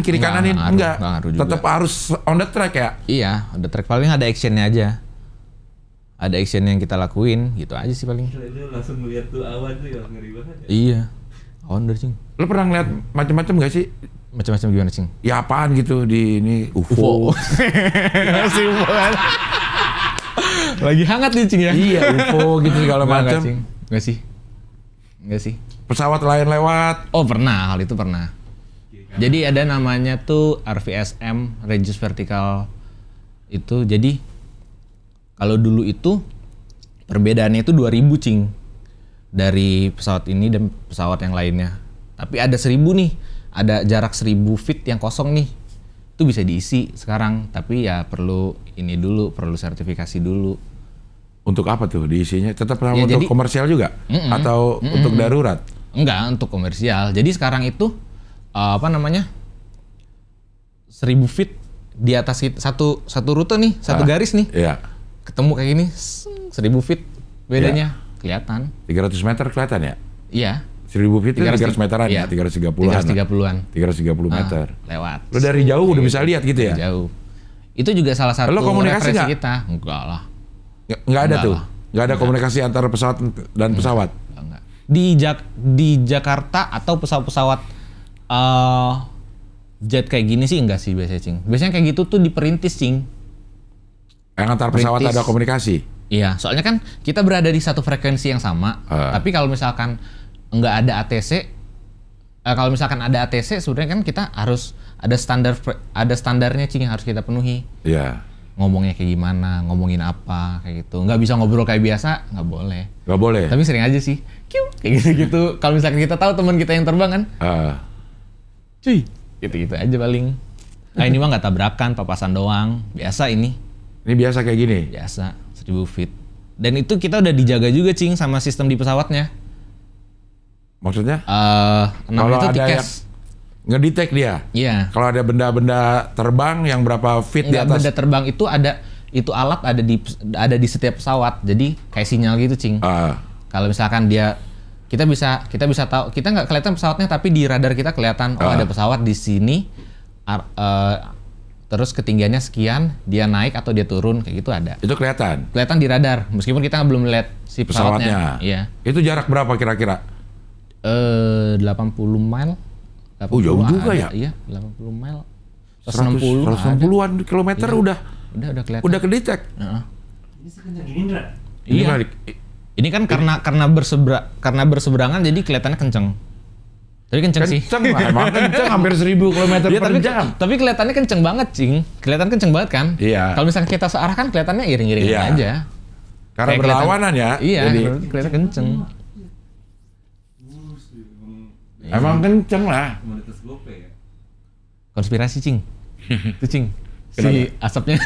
Speaker 6: kiri kananin enggak. Tetap harus on the track ya?
Speaker 7: Iya, on the track paling ada actionnya aja. Ada action yang kita lakuin, gitu aja sih paling.
Speaker 2: Lu langsung ngeliat tuh awan tuh ya, ngeri banget ya?
Speaker 7: Iya, awan dari cing.
Speaker 6: Lu pernah ngeliat macam-macam nggak sih?
Speaker 7: Macam-macam gimana cing?
Speaker 6: Ya apaan gitu di ini UFO.
Speaker 7: Masih UFO kan? Lagi hangat nih cing ya?
Speaker 6: Iya UFO gitu segala macam.
Speaker 7: Nggak sih.
Speaker 6: Pesawat lain lewat?
Speaker 7: Oh pernah, hal itu pernah. Jadi ada namanya tuh RVSM, Reduced Vertical itu. Jadi kalau dulu itu perbedaannya itu 2000 cing dari pesawat ini dan pesawat yang lainnya. Tapi ada 1000 nih, ada jarak 1000 feet yang kosong nih. Itu bisa diisi sekarang, tapi ya perlu sertifikasi dulu.
Speaker 6: Untuk apa tuh diisinya? Tetap untuk jadi, komersial juga? Atau untuk darurat?
Speaker 7: Enggak, untuk komersial. Jadi sekarang itu 1000 feet di atas satu rute nih, satu garis nih.
Speaker 6: Iya.
Speaker 7: Ketemu kayak gini, 1000 feet bedanya kelihatan.
Speaker 6: 300 meter kelihatan ya?
Speaker 7: Iya.
Speaker 6: 1000 feet itu 300 meteran ya? 330-an.
Speaker 7: 330-an.
Speaker 6: 330 meter.
Speaker 7: Lewat.
Speaker 6: Lo dari jauh udah bisa lihat gitu ya?
Speaker 7: Jauh. Itu juga salah satu referensi kita. Enggak lah.
Speaker 6: Nggak ada tuh? Nggak ada komunikasi antara pesawat dan pesawat?
Speaker 7: Enggak. Di Jakarta atau pesawat-pesawat jet kayak gini sih enggak sih biasanya cing. Biasanya kayak gitu tuh diperintis cing.
Speaker 6: Yang antar pesawat ada komunikasi?
Speaker 7: Iya, soalnya kan kita berada di satu frekuensi yang sama. Tapi kalau misalkan nggak ada ATC, kalau misalkan ada ATC, sebenarnya kan kita harus ada standarnya cing yang harus kita penuhi.
Speaker 6: Iya.
Speaker 7: Ngomongnya kayak gimana, ngomongin apa, kayak gitu. Nggak bisa ngobrol kayak biasa, nggak boleh.
Speaker 6: Nggak boleh?
Speaker 7: Tapi sering aja sih, kayak gitu-gitu. Kalau misalkan kita tahu teman kita yang terbang kan, cuy, gitu-gitu aja paling. Nah ini mah nggak tabrakan, papasan doang, biasa ini.
Speaker 6: Ini biasa kayak gini?
Speaker 7: Biasa, 1000 feet. Dan itu kita udah dijaga juga cing sama sistem di pesawatnya.
Speaker 6: Maksudnya?
Speaker 7: Namanya itu TICAS.
Speaker 6: Ngedetect dia?
Speaker 7: Iya.
Speaker 6: Kalau ada benda-benda terbang yang berapa feet di atas?
Speaker 7: Benda terbang itu alat ada di setiap pesawat. Jadi kayak sinyal gitu cing. Kalau misalkan kita bisa tahu, kita nggak kelihatan pesawatnya tapi di radar kita kelihatan ada pesawat di sini. Terus ketinggiannya sekian, dia naik atau dia turun, kayak gitu ada.
Speaker 6: Itu kelihatan?
Speaker 7: Kelihatan di radar, meskipun kita belum lihat si pesawatnya. Iya.
Speaker 6: Itu jarak berapa kira-kira?
Speaker 7: 80 mile.
Speaker 6: Oh jauh juga ya?
Speaker 7: Iya, 80 mile. 160-an
Speaker 6: kilometer
Speaker 7: iya.
Speaker 6: udah
Speaker 7: kelihatan.
Speaker 6: Udah kedetek.
Speaker 2: Ini sekencang gini, Ndra?
Speaker 7: Iya. Ini kan karena berseberangan jadi kelihatannya kenceng. Tapi kenceng sih.
Speaker 6: Kenceng lah, emang kenceng hampir 1000 km per jam.
Speaker 7: Tapi kelihatannya kenceng banget, cing. Kelihatan kenceng banget kan?
Speaker 6: Iya.
Speaker 7: Kalau misalnya kita searah kan kelihatannya iring-iring aja.
Speaker 6: Karena berlawanan ya.
Speaker 7: Iya, jadi kelihatan kenceng.
Speaker 6: Emang kenceng lah.
Speaker 7: Konspirasi, cing. Itu, cing. Si asapnya.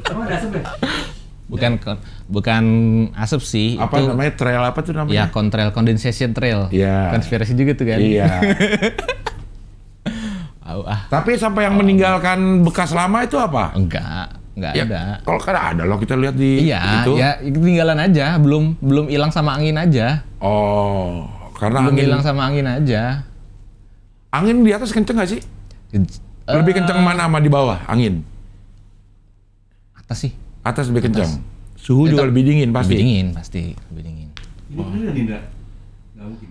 Speaker 2: Emang ada asap ya?
Speaker 7: Bukan asap sih.
Speaker 6: Apa
Speaker 7: itu,
Speaker 6: namanya? Trail apa tuh namanya?
Speaker 7: Ya, condensation trail.
Speaker 6: Iya.
Speaker 7: Konspirasi juga tuh kan.
Speaker 6: Iya. Tapi sampai yang meninggalkan bekas lama itu apa?
Speaker 7: Enggak
Speaker 6: ya,
Speaker 7: ada.
Speaker 6: Kalau kan ada loh kita lihat di
Speaker 7: iya,
Speaker 6: itu.
Speaker 7: Iya, ketinggalan aja, belum hilang sama angin aja.
Speaker 6: Oh, karena
Speaker 7: belum hilang sama angin aja.
Speaker 6: Angin di atas kenceng nggak sih? Lebih kenceng mana sama di bawah angin?
Speaker 7: Atas sih.
Speaker 6: Atas lebih kenceng. Suhu juga lebih dingin pasti.
Speaker 7: Lebih dingin.
Speaker 2: Ini bener nih, Ndra? Nggak mungkin.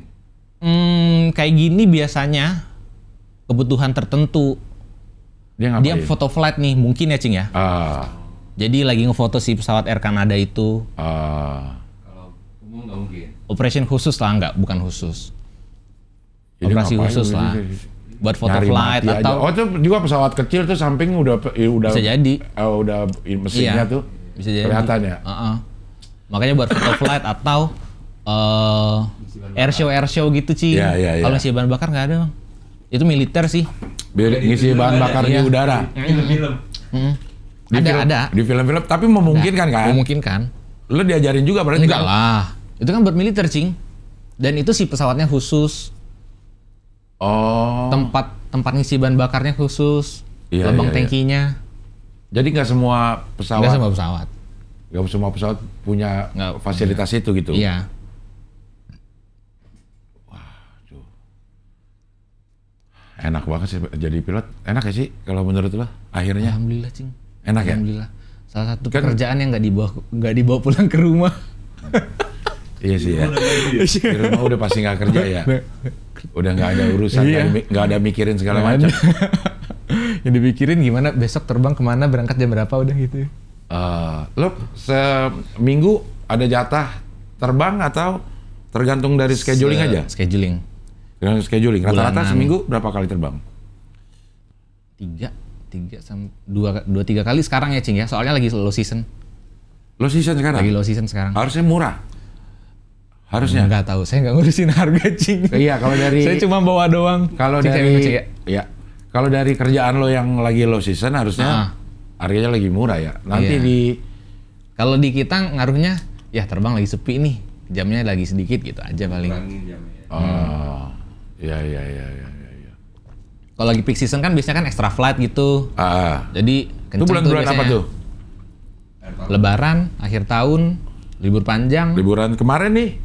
Speaker 1: Kayak gini biasanya kebutuhan tertentu. Dia foto flight nih, mungkin ya Cing ya. Jadi lagi ngefoto si pesawat Air Canada itu.
Speaker 2: Kalau umum nggak mungkin.
Speaker 1: Operation khusus lah, nggak, bukan khusus. Operasi khusus lah. Buat foto flight atau
Speaker 6: itu juga pesawat kecil tuh samping udah
Speaker 1: bisa jadi.
Speaker 6: Udah mesinnya tuh
Speaker 1: bisa jadi.
Speaker 6: Kelihatan ya.
Speaker 1: Makanya buat foto flight atau air show gitu Cing. Kalau ngisi bahan bakar nggak ada Bang. Itu militer sih.
Speaker 6: Ngisi bahan bakar di udara.
Speaker 2: Film-film.
Speaker 1: Ada.
Speaker 6: Di film-film, tapi memungkinkan kan?
Speaker 1: Memungkinkan.
Speaker 6: Lo diajarin juga berarti?
Speaker 1: Enggak lah. Itu kan buat militer Cing. Dan itu si pesawatnya khusus. Tempat ngisi bahan bakarnya khusus. Lubang tangkinya.
Speaker 6: Jadi nggak semua pesawat. Nggak semua pesawat punya fasilitas itu gitu.
Speaker 1: Iya.
Speaker 6: Waduh. Enak banget sih jadi pilot. Enak ya sih kalau menurut lo akhirnya?
Speaker 1: Alhamdulillah Cing.
Speaker 6: Enak ya?
Speaker 1: Alhamdulillah. Salah satu pekerjaan yang nggak dibawa pulang ke rumah.
Speaker 6: Iya sih ya. Di rumah udah pasti nggak kerja ya. Udah nggak ada urusan, nggak ada mikirin segala macam.
Speaker 1: Yang dipikirin gimana besok terbang kemana, berangkat jam berapa, udah gitu.
Speaker 6: Lo seminggu ada jatah terbang atau tergantung dari scheduling aja?
Speaker 1: Scheduling.
Speaker 6: Tergantung scheduling. Rata-rata seminggu berapa kali terbang?
Speaker 1: 2-3 kali sekarang ya Cing ya. Soalnya lagi low season.
Speaker 6: Low season sekarang?
Speaker 1: Lagi low season sekarang.
Speaker 6: Harusnya murah. Harusnya.
Speaker 1: Nggak tahu, saya nggak ngurusin harga Cing.
Speaker 6: Iya, kalau dari
Speaker 1: saya cuma bawa doang.
Speaker 6: Kalau dari kalau dari kerjaan lo yang lagi low season harusnya harganya lagi murah ya. Nanti
Speaker 1: kalau di kita ngaruhnya ya terbang lagi sepi nih, jamnya lagi sedikit gitu aja paling.
Speaker 6: Iya.
Speaker 1: Kalau lagi peak season kan biasanya kan extra flight gitu. Jadi
Speaker 6: itu bulan-bulan apa tuh?
Speaker 1: Lebaran, akhir tahun, libur panjang.
Speaker 6: Liburan kemarin nih.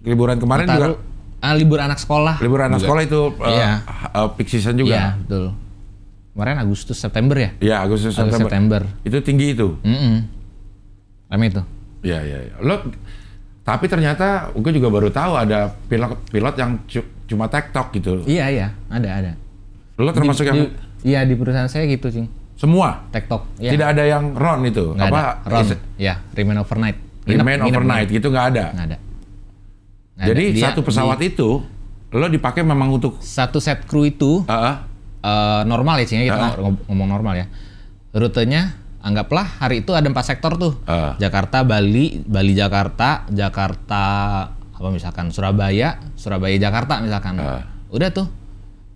Speaker 6: Liburan kemarin juga.
Speaker 1: Libur anak sekolah.
Speaker 6: Libur anak sekolah itu peak season juga.
Speaker 1: Iya, betul. Kemarin Agustus September ya?
Speaker 6: Iya, Agustus September. Itu tinggi itu.
Speaker 1: Rame itu.
Speaker 6: Iya. Lo tapi ternyata gue juga baru tahu ada pilot yang cuma tektok gitu.
Speaker 1: Iya, ada.
Speaker 6: Lo termasuk yang
Speaker 1: iya, di perusahaan saya gitu, Cing.
Speaker 6: Semua?
Speaker 1: Tektok. Ya.
Speaker 6: Tidak ada yang RON itu?
Speaker 1: Nggak ada. RON. Ya, remain overnight.
Speaker 6: Remain overnight gitu nggak ada?
Speaker 1: Nggak ada.
Speaker 6: Jadi satu pesawat itu lo dipakai memang untuk
Speaker 1: satu set kru itu normal ya Cing, kita ngomong normal ya. Rutenya anggaplah hari itu ada 4 sektor tuh. Jakarta, Bali, Jakarta, apa misalkan Surabaya, Jakarta misalkan. Udah tuh.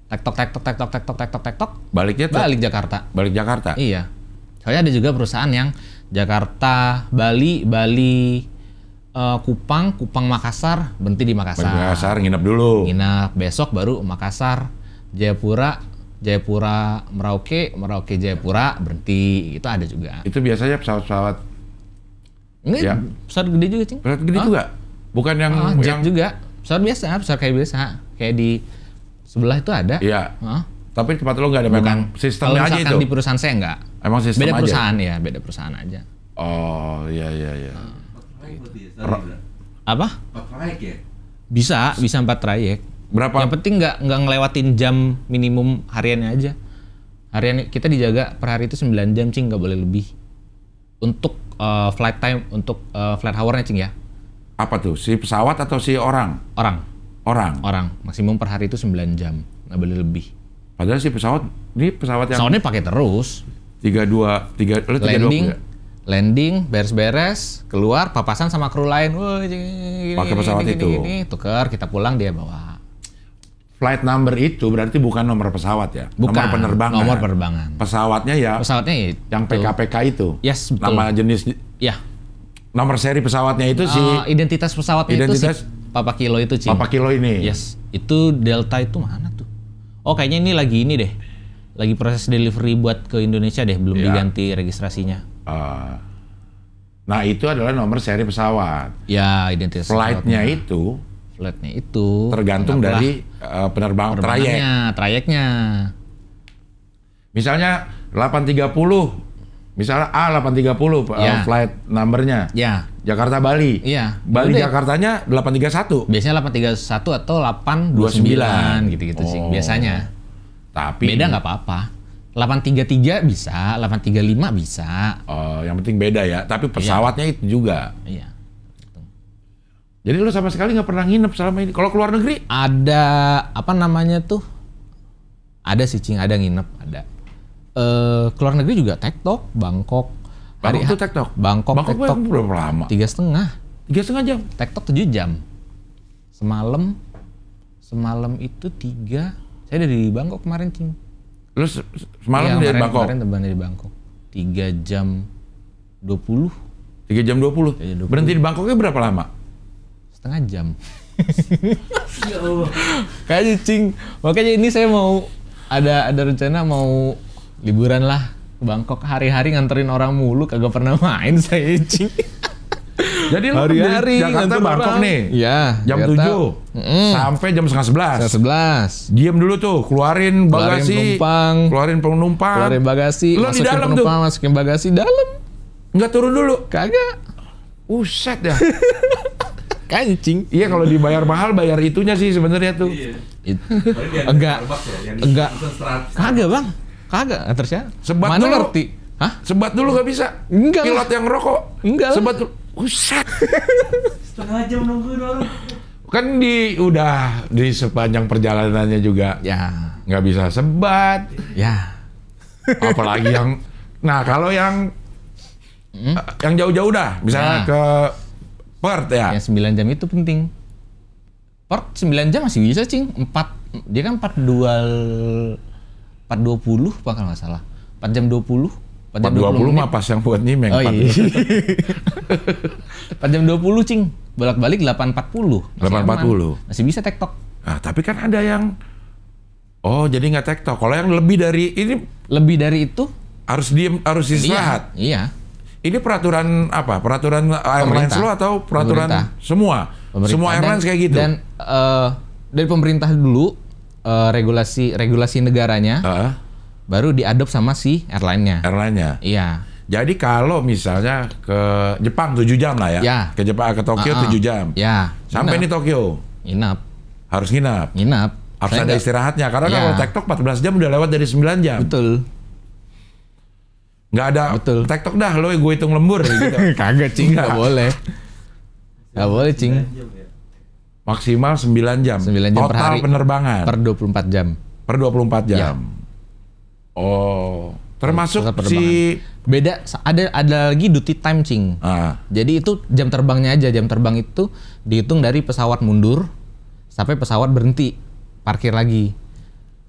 Speaker 1: Tektok.
Speaker 6: Baliknya tuh?
Speaker 1: Balik Jakarta.
Speaker 6: Balik Jakarta?
Speaker 1: Iya. Soalnya ada juga perusahaan yang Jakarta, Bali, Kupang, Makassar, berhenti di Makassar.
Speaker 6: Makassar, nginep dulu.
Speaker 1: Nginep, besok baru Makassar, Jayapura, Merauke, Jayapura, berhenti. Itu ada juga.
Speaker 6: Itu biasanya pesawat-pesawat.
Speaker 1: Ini ya. Pesawat gede juga, Cing.
Speaker 6: Pesawat gede juga? Bukan yang
Speaker 1: jet juga. Pesawat biasa, pesawat kayak biasa. Kayak di sebelah itu ada.
Speaker 6: Iya. Tapi tempat lo nggak ada memang sistemnya aja itu?
Speaker 1: Kalau di perusahaan saya nggak.
Speaker 6: Emang sistem
Speaker 1: beda
Speaker 6: aja?
Speaker 1: Perusahaan ya, beda perusahaan aja.
Speaker 6: Oh, iya.
Speaker 1: Apa?
Speaker 2: 4 trayek ya?
Speaker 1: Bisa 4 trayek.
Speaker 6: Berapa?
Speaker 1: Yang penting nggak ngelewatin jam minimum hariannya aja. Harian kita dijaga per hari itu 9 jam Cing, nggak boleh lebih. Untuk flight time, untuk flight hour-nya Cing ya.
Speaker 6: Apa tuh? Si pesawat atau si orang? Orang.
Speaker 1: Maksimum per hari itu 9 jam, nggak boleh lebih.
Speaker 6: Padahal si pesawat yang
Speaker 1: pesawatnya pakai terus.
Speaker 6: 32
Speaker 1: landing, beres-beres, keluar, papasan sama kru lain.
Speaker 6: Pakai pesawat itu.
Speaker 1: Tukar, kita pulang, dia bawa.
Speaker 6: Flight number itu berarti bukan nomor pesawat ya?
Speaker 1: Bukan. Nomor penerbangan.
Speaker 6: Pesawatnya yang PKPK itu?
Speaker 1: Yes, betul.
Speaker 6: Nama jenis?
Speaker 1: Ya.
Speaker 6: Nomor seri pesawatnya itu
Speaker 1: identitas pesawatnya itu si Papa Kilo itu, Cing.
Speaker 6: Papa Kilo ini?
Speaker 1: Yes. Itu Delta itu mana tuh? Oh, kayaknya ini deh. Lagi proses delivery buat ke Indonesia deh, belum diganti registrasinya.
Speaker 6: Nah, itu adalah nomor seri pesawat.
Speaker 1: Ya, identitas
Speaker 6: Flightnya itu tergantung dari penerbangan
Speaker 1: trayeknya.
Speaker 6: Misalnya 830 Misalnya A830 flight numbernya.
Speaker 7: Ya.
Speaker 6: Jakarta Bali.
Speaker 7: Iya.
Speaker 6: Bali Jakartanya 831.
Speaker 7: Biasanya 831 atau 829 gitu-gitu sih biasanya.
Speaker 6: Tapi
Speaker 7: beda nggak apa-apa. 833 bisa, 835 bisa.
Speaker 6: Oh, yang penting beda ya. Tapi pesawatnya itu juga.
Speaker 7: Iya.
Speaker 6: Jadi lu sama sekali nggak pernah nginep selama ini. Kalau keluar negeri?
Speaker 7: Ada apa namanya tuh? Ada sih Cing, ada nginep, ada. Keluar negeri juga TikTok, Bangkok.
Speaker 6: Bangkok tuh TikTok?
Speaker 7: Bangkok TikTok
Speaker 6: berapa lama?
Speaker 7: 3,5
Speaker 6: jam?
Speaker 7: TikTok 7 jam. Semalam itu 3. Saya dari Bangkok kemarin Cing.
Speaker 6: Lu semalam dari Bangkok?
Speaker 7: Kemarin terbang dari Bangkok. 3 jam 20.
Speaker 6: 3 jam 20? Berhenti di Bangkoknya berapa lama?
Speaker 7: Setengah jam. Kayaknya Cing. Makanya ini saya mau ada rencana mau liburan lah ke Bangkok, hari-hari nganterin orang mulu, kagak pernah main saya Cing.
Speaker 6: Jadi lu
Speaker 7: hari-hari
Speaker 6: dari Jakarta Bangkok orang. Nih.
Speaker 7: Iya.
Speaker 6: Jam 7 sampai jam setengah 11. Diem dulu tuh, keluarin bagasi, keluarin penumpang,
Speaker 7: keluarin bagasi,
Speaker 6: lu di dalam tuh,
Speaker 7: masukin bagasi dalam.
Speaker 6: Nggak turun dulu?
Speaker 7: Kagak.
Speaker 6: Uset ya.
Speaker 7: Kancing.
Speaker 6: Iya, kalau dibayar mahal bayar itunya sih sebenarnya tuh.
Speaker 7: Enggak. Kagak bang. Kagak. Terusnya.
Speaker 6: Sebat
Speaker 7: mana
Speaker 6: dulu.
Speaker 7: ngerti? Hah?
Speaker 6: Sebat dulu nggak bisa.
Speaker 7: Enggak.
Speaker 6: Pilot yang rokok.
Speaker 7: Enggak.
Speaker 6: Sebat dulu. Uset.
Speaker 2: Setengah jam nungguin orang.
Speaker 6: Kan udah di sepanjang perjalanannya juga.
Speaker 7: Ya.
Speaker 6: Nggak bisa sebat.
Speaker 7: Ya.
Speaker 6: Apalagi yang. Nah kalau yang jauh-jauh dah, misalnya ke Perth ya.
Speaker 7: Yang 9 jam itu penting. Perth 9 jam masih bisa Cing. Dia kan 420 apa kalau nggak salah. 4 jam 20.
Speaker 6: 420 mah pas yang buat nyimeng.
Speaker 7: Oh iya. 4 jam 20 Cing. Bolak-balik 840.
Speaker 6: 840.
Speaker 7: Masih bisa TikTok.
Speaker 6: Nah, tapi kan ada yang jadi nggak TikTok. Kalau yang lebih dari itu
Speaker 7: harus
Speaker 6: diem, harus istirahat.
Speaker 7: Iya.
Speaker 6: Ini peraturan apa? Peraturan airlines lo atau peraturan semua? Semua airlines kayak gitu.
Speaker 7: Dan dari pemerintah dulu regulasi negaranya baru diadop sama si airline-nya.
Speaker 6: Airline-nya.
Speaker 7: Iya.
Speaker 6: Jadi kalau misalnya ke Jepang 7 jam lah ya.
Speaker 7: Ya.
Speaker 6: Ke Jepang, ke Tokyo 7 jam.
Speaker 7: Ya.
Speaker 6: Sampai di Tokyo.
Speaker 7: Nginap.
Speaker 6: Harus nginap. Harus ada istirahatnya. Karena kalau TikTok 14 jam udah lewat dari 9 jam.
Speaker 7: Betul.
Speaker 6: Nggak ada TikTok dah, lo gue hitung lembur gitu.
Speaker 7: Kagak Cing, nggak boleh. Nggak boleh Cing.
Speaker 6: Maksimal 9 jam.
Speaker 7: 9 jam
Speaker 6: total
Speaker 7: per hari.
Speaker 6: Penerbangan.
Speaker 7: Per 24 jam.
Speaker 6: Per 24 jam.
Speaker 7: Ya.
Speaker 6: Oh, termasuk si
Speaker 7: beda ada lagi duty time Cing. Jadi itu jam terbangnya aja. Jam terbang itu dihitung dari pesawat mundur sampai pesawat berhenti, parkir lagi.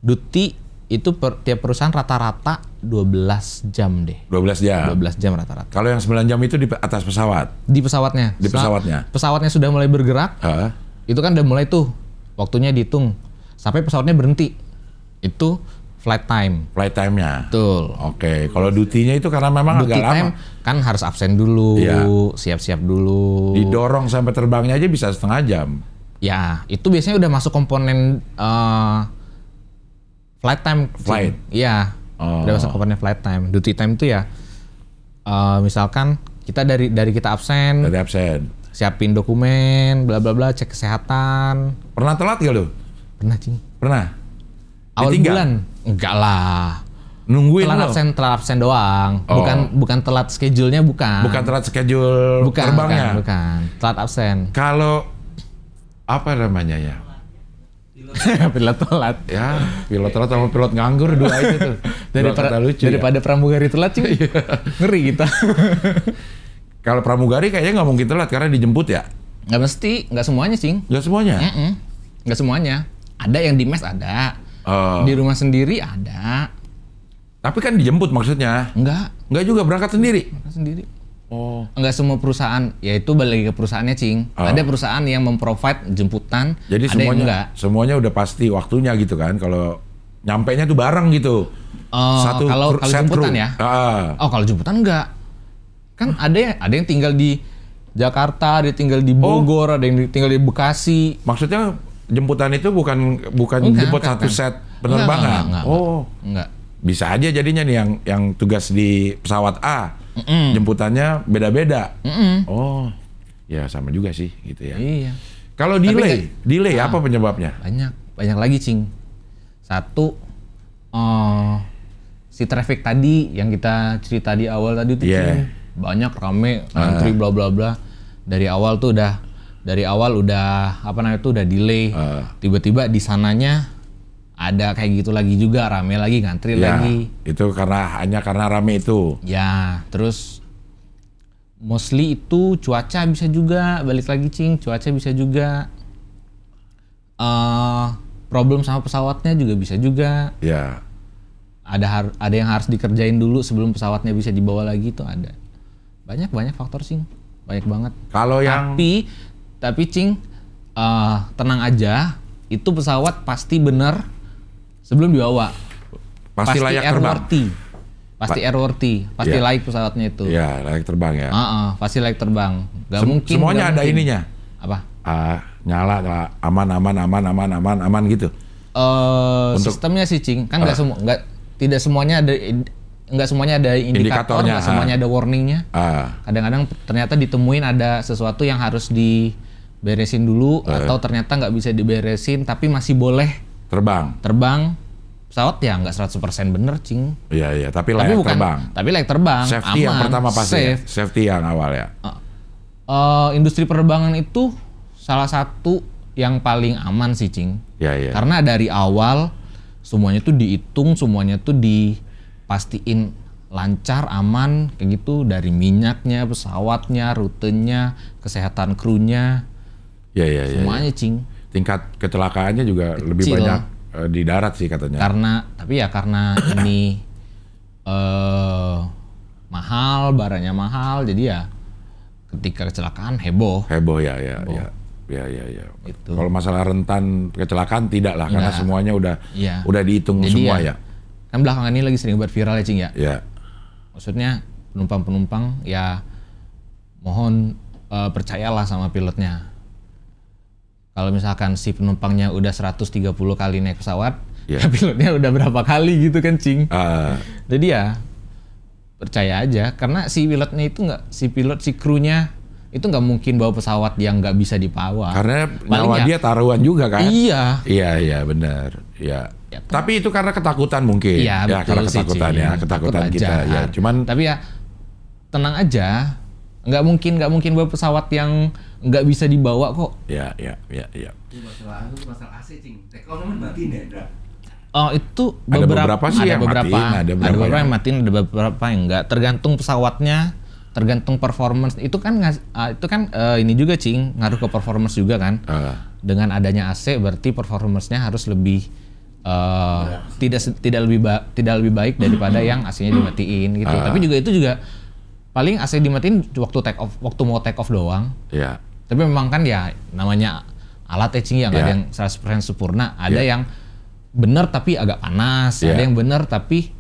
Speaker 7: Duty itu tiap perusahaan rata-rata 12 jam deh.
Speaker 6: 12 jam.
Speaker 7: 12 jam rata-rata.
Speaker 6: Kalau yang 9 jam itu di atas pesawat?
Speaker 7: Di pesawatnya.
Speaker 6: Di pesawatnya.
Speaker 7: Pesawatnya sudah mulai bergerak. Itu kan udah mulai tuh waktunya dihitung sampai pesawatnya berhenti. Itu flight time.
Speaker 6: Flight time-nya.
Speaker 7: Betul.
Speaker 6: Oke. Kalau duty-nya itu karena memang
Speaker 7: duty
Speaker 6: agak
Speaker 7: time
Speaker 6: lama.
Speaker 7: Kan harus absen dulu, siap-siap dulu.
Speaker 6: Didorong sampai terbangnya aja bisa setengah jam.
Speaker 7: Ya, itu biasanya udah masuk komponen flight time. Iya. Udah masuk komponen flight time. Duty time itu ya misalkan kita dari kita absen.
Speaker 6: Dari absen.
Speaker 7: Siapin dokumen, bla bla bla, cek kesehatan.
Speaker 6: Pernah telat gak lu?
Speaker 7: Pernah Cing.
Speaker 6: Pernah.
Speaker 7: Awal
Speaker 6: Ditinggal?
Speaker 7: bulan? Enggak lah.
Speaker 6: Nungguin
Speaker 7: telat absen doang. Bukan telat schedule-nya bukan.
Speaker 6: Bukan telat schedule terbangnya.
Speaker 7: Bukan. Telat absen.
Speaker 6: Kalau apa namanya ya?
Speaker 7: Pilot telat.
Speaker 6: Ya, pilot telat sama pilot nganggur dua itu tuh.
Speaker 7: Daripada pramugari telat Cing. Ngeri kita.
Speaker 6: Kalau pramugari kayaknya nggak mungkin telat karena dijemput ya.
Speaker 7: Nggak mesti, nggak semuanya Cing.
Speaker 6: Nggak semuanya?
Speaker 7: Nggak semuanya. Ada yang di mes ada. Di rumah sendiri ada.
Speaker 6: Tapi kan dijemput maksudnya? Enggak juga, berangkat sendiri?
Speaker 7: Berangkat sendiri. Enggak semua perusahaan, ya itu balik lagi ke perusahaannya Cing. Ada perusahaan yang memprovide jemputan,
Speaker 6: jadi
Speaker 7: ada yang enggak.
Speaker 6: Semuanya udah pasti waktunya gitu kan, kalau nyampenya tuh bareng gitu.
Speaker 7: Kalau jemputan ya? Kalau jemputan enggak. Kan ada yang tinggal di Jakarta, ada yang tinggal di Bogor, ada yang tinggal di Bekasi.
Speaker 6: Maksudnya jemputan itu bukan jemput satu set penerbangan?
Speaker 7: Enggak.
Speaker 6: bisa aja jadinya nih yang tugas di pesawat A, jemputannya beda-beda. Oh, ya sama juga sih gitu ya.
Speaker 7: Iya.
Speaker 6: Kalau delay apa penyebabnya?
Speaker 7: Banyak lagi, Cing. Satu, si traffic tadi yang kita cerita di awal tadi tuh, Cing. Banyak rame, antri bla bla bla. Dari awal udah apa namanya tuh udah delay. Tiba-tiba di sananya ada kayak gitu lagi juga, rame lagi, ngantri lagi.
Speaker 6: Itu karena rame itu.
Speaker 7: Ya, terus mostly itu cuaca bisa juga, balik lagi Cing, cuaca bisa juga. Problem sama pesawatnya juga bisa juga.
Speaker 6: Ya.
Speaker 7: Ada yang harus dikerjain dulu sebelum pesawatnya bisa dibawa lagi, itu ada. Banyak faktor Cing, banyak banget.
Speaker 6: Kalau yang
Speaker 7: tapi Cing, tenang aja, itu pesawat pasti bener sebelum dibawa.
Speaker 6: Pasti layak terbang.
Speaker 7: Pasti airworthy, pasti layak pesawatnya itu.
Speaker 6: Ya, layak terbang ya.
Speaker 7: Pasti layak terbang. Gak mungkin.
Speaker 6: Semuanya ada ininya.
Speaker 7: Apa?
Speaker 6: Nyala aman gitu.
Speaker 7: Sistemnya sih Cing, kan tidak semuanya ada indikator, nggak semuanya ada warningnya. Kadang-kadang ternyata ditemuin ada sesuatu yang harus diberesin dulu, atau ternyata nggak bisa diberesin tapi masih boleh terbang. Pesawat ya nggak 100% bener Cing.
Speaker 6: Iya, tapi layak terbang.
Speaker 7: Tapi layak terbang.
Speaker 6: Safety
Speaker 7: aman,
Speaker 6: yang pertama pasti.
Speaker 7: Safe.
Speaker 6: Safety yang awal ya.
Speaker 7: Industri penerbangan itu salah satu yang paling aman sih Cing.
Speaker 6: Iya.
Speaker 7: Karena dari awal semuanya tuh dihitung, semuanya tuh dipastiin lancar, aman, kayak gitu, dari minyaknya, pesawatnya, rutenya, kesehatan krunya.
Speaker 6: Iya.
Speaker 7: Semuanya Cing.
Speaker 6: Tingkat kecelakaannya juga kecil. Lebih banyak di darat sih katanya.
Speaker 7: Karena ini mahal, barangnya mahal, jadi ya ketika kecelakaan heboh
Speaker 6: ya. Itu. Kalau masalah rentan kecelakaan tidak lah, karena semuanya udah dihitung jadi semua ya.
Speaker 7: Kan belakangan ini lagi sering buat viral ya Cing ya.
Speaker 6: Iya.
Speaker 7: Maksudnya penumpang ya mohon percayalah sama pilotnya. Kalau misalkan si penumpangnya udah 130 kali naik pesawat, ya pilotnya udah berapa kali gitu kan Cing. Jadi ya percaya aja, karena si pilotnya itu si krunya itu nggak mungkin bawa pesawat yang nggak bisa dibawa.
Speaker 6: Karena nyawa dia taruhan juga kan. Iya benar. Iya.
Speaker 7: Ya,
Speaker 6: tapi itu karena ketakutan mungkin.
Speaker 7: Iya,
Speaker 6: ya, karena ketakutan
Speaker 7: sih,
Speaker 6: ketakutan kita ya. Cuman
Speaker 7: tapi ya tenang aja. Nggak mungkin bawa pesawat yang nggak bisa dibawa kok.
Speaker 6: Iya.
Speaker 2: Masalah AC Cing. Take-off matiin ya, Indra?
Speaker 7: Itu
Speaker 6: ada beberapa sih yang matiin,
Speaker 7: ada beberapa yang matiin, ada beberapa yang enggak. Tergantung pesawatnya, tergantung performance. Itu kan ini juga Cing, ngaruh ke performance juga kan. Dengan adanya AC berarti performance-nya harus lebih tidak lebih baik daripada yang AC-nya dimatiin gitu. Tapi itu juga paling AC dimatiin waktu mau take off doang.
Speaker 6: Iya.
Speaker 7: Tapi memang kan ya namanya alat Cing yang ada yang 100% sempurna, ada yang bener tapi agak panas, ada yang bener tapi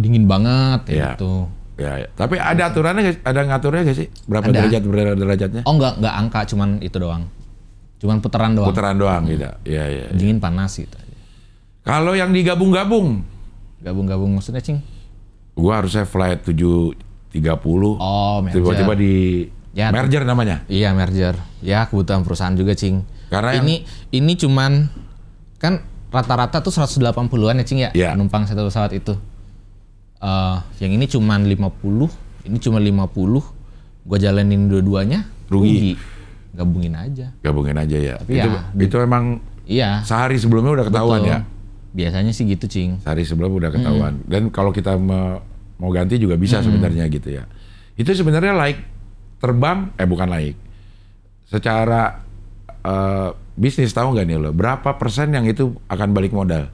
Speaker 7: dingin banget gitu.
Speaker 6: Ya. Tapi ada aturannya, ada ngaturnya nggak sih? Berapa derajatnya?
Speaker 7: Oh enggak angka, cuman itu doang. Cuman putaran doang
Speaker 6: gitu. Iya.
Speaker 7: Dingin panas gitu.
Speaker 6: Kalau yang digabung-gabung
Speaker 7: maksudnya Cing?
Speaker 6: Gua harusnya flight 730.
Speaker 7: Oh, merger.
Speaker 6: Tiba-tiba merger namanya.
Speaker 7: Iya, merger. Ya, kebutuhan perusahaan juga, Cing. Karena ini cuman kan rata-rata tuh 180-an ya, Cing ya? Penumpang satu pesawat itu. Yang ini cuman 50, ini cuma 50. Gua jalanin dua-duanya, rugi. Gabungin aja
Speaker 6: ya.
Speaker 7: Tapi
Speaker 6: itu emang sehari sebelumnya udah ketahuan. Betul. Ya.
Speaker 7: Biasanya sih gitu Cing.
Speaker 6: Sehari sebelum udah ketahuan. Dan kalau kita mau ganti juga bisa sebenarnya gitu ya. Itu sebenarnya bukan secara bisnis, tahu nggak nih lo berapa persen yang itu akan balik modal?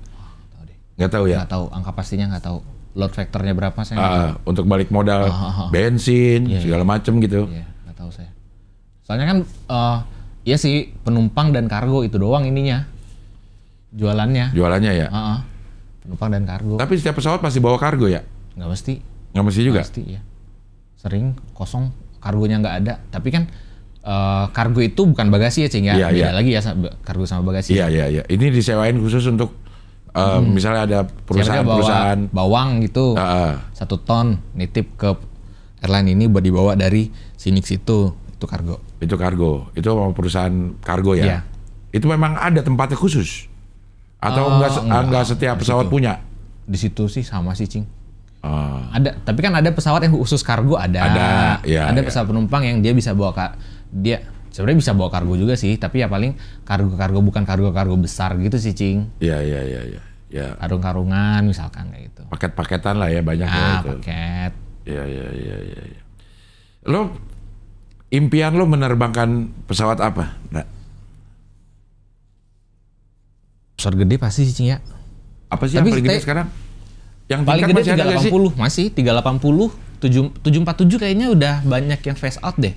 Speaker 6: Nggak tahu ya?
Speaker 7: Nggak tahu, angka pastinya nggak tahu. Load factornya berapa saya nggak tahu.
Speaker 6: Untuk balik modal bensin segala macem gitu.
Speaker 7: Iya, nggak tahu saya. Soalnya kan iya sih penumpang dan kargo itu doang ininya. Jualannya
Speaker 6: ya?
Speaker 7: Penumpang dan kargo.
Speaker 6: Tapi setiap pesawat pasti bawa kargo ya?
Speaker 7: Nggak mesti.
Speaker 6: Nggak mesti juga?
Speaker 7: Nggak mesti, ya. Sering kosong, kargonya nggak ada. Tapi kan kargo itu bukan bagasi ya Cing ya? Beda lagi ya kargo sama bagasi.
Speaker 6: Iya. Ini disewain khusus untuk Misalnya ada perusahaan
Speaker 7: bawang gitu, 1 ton nitip ke airline ini buat dibawa dari sini ke situ, itu kargo.
Speaker 6: Itu kargo, itu perusahaan kargo ya?
Speaker 7: Iya.
Speaker 6: Itu memang ada tempatnya khusus? Atau enggak setiap pesawat punya?
Speaker 7: Di situ sih sama sih, Cing. Ada, tapi kan ada pesawat yang khusus kargo ada pesawat penumpang yang dia bisa bawa dia sebenarnya bisa bawa kargo juga sih, tapi ya paling kargo bukan kargo besar gitu sih, Cing.
Speaker 6: Iya.
Speaker 7: Karung-karungan misalkan kayak gitu.
Speaker 6: Paket-paketan lah ya banyak ya itu.
Speaker 7: Paket.
Speaker 6: Iya. Lo impian lo menerbangkan pesawat apa?
Speaker 7: Pesawat gede pasti sih, Cing ya.
Speaker 6: Apa sih yang paling gede sekarang? Yang
Speaker 7: paling gede 380 747 kayaknya udah banyak yang phase out deh.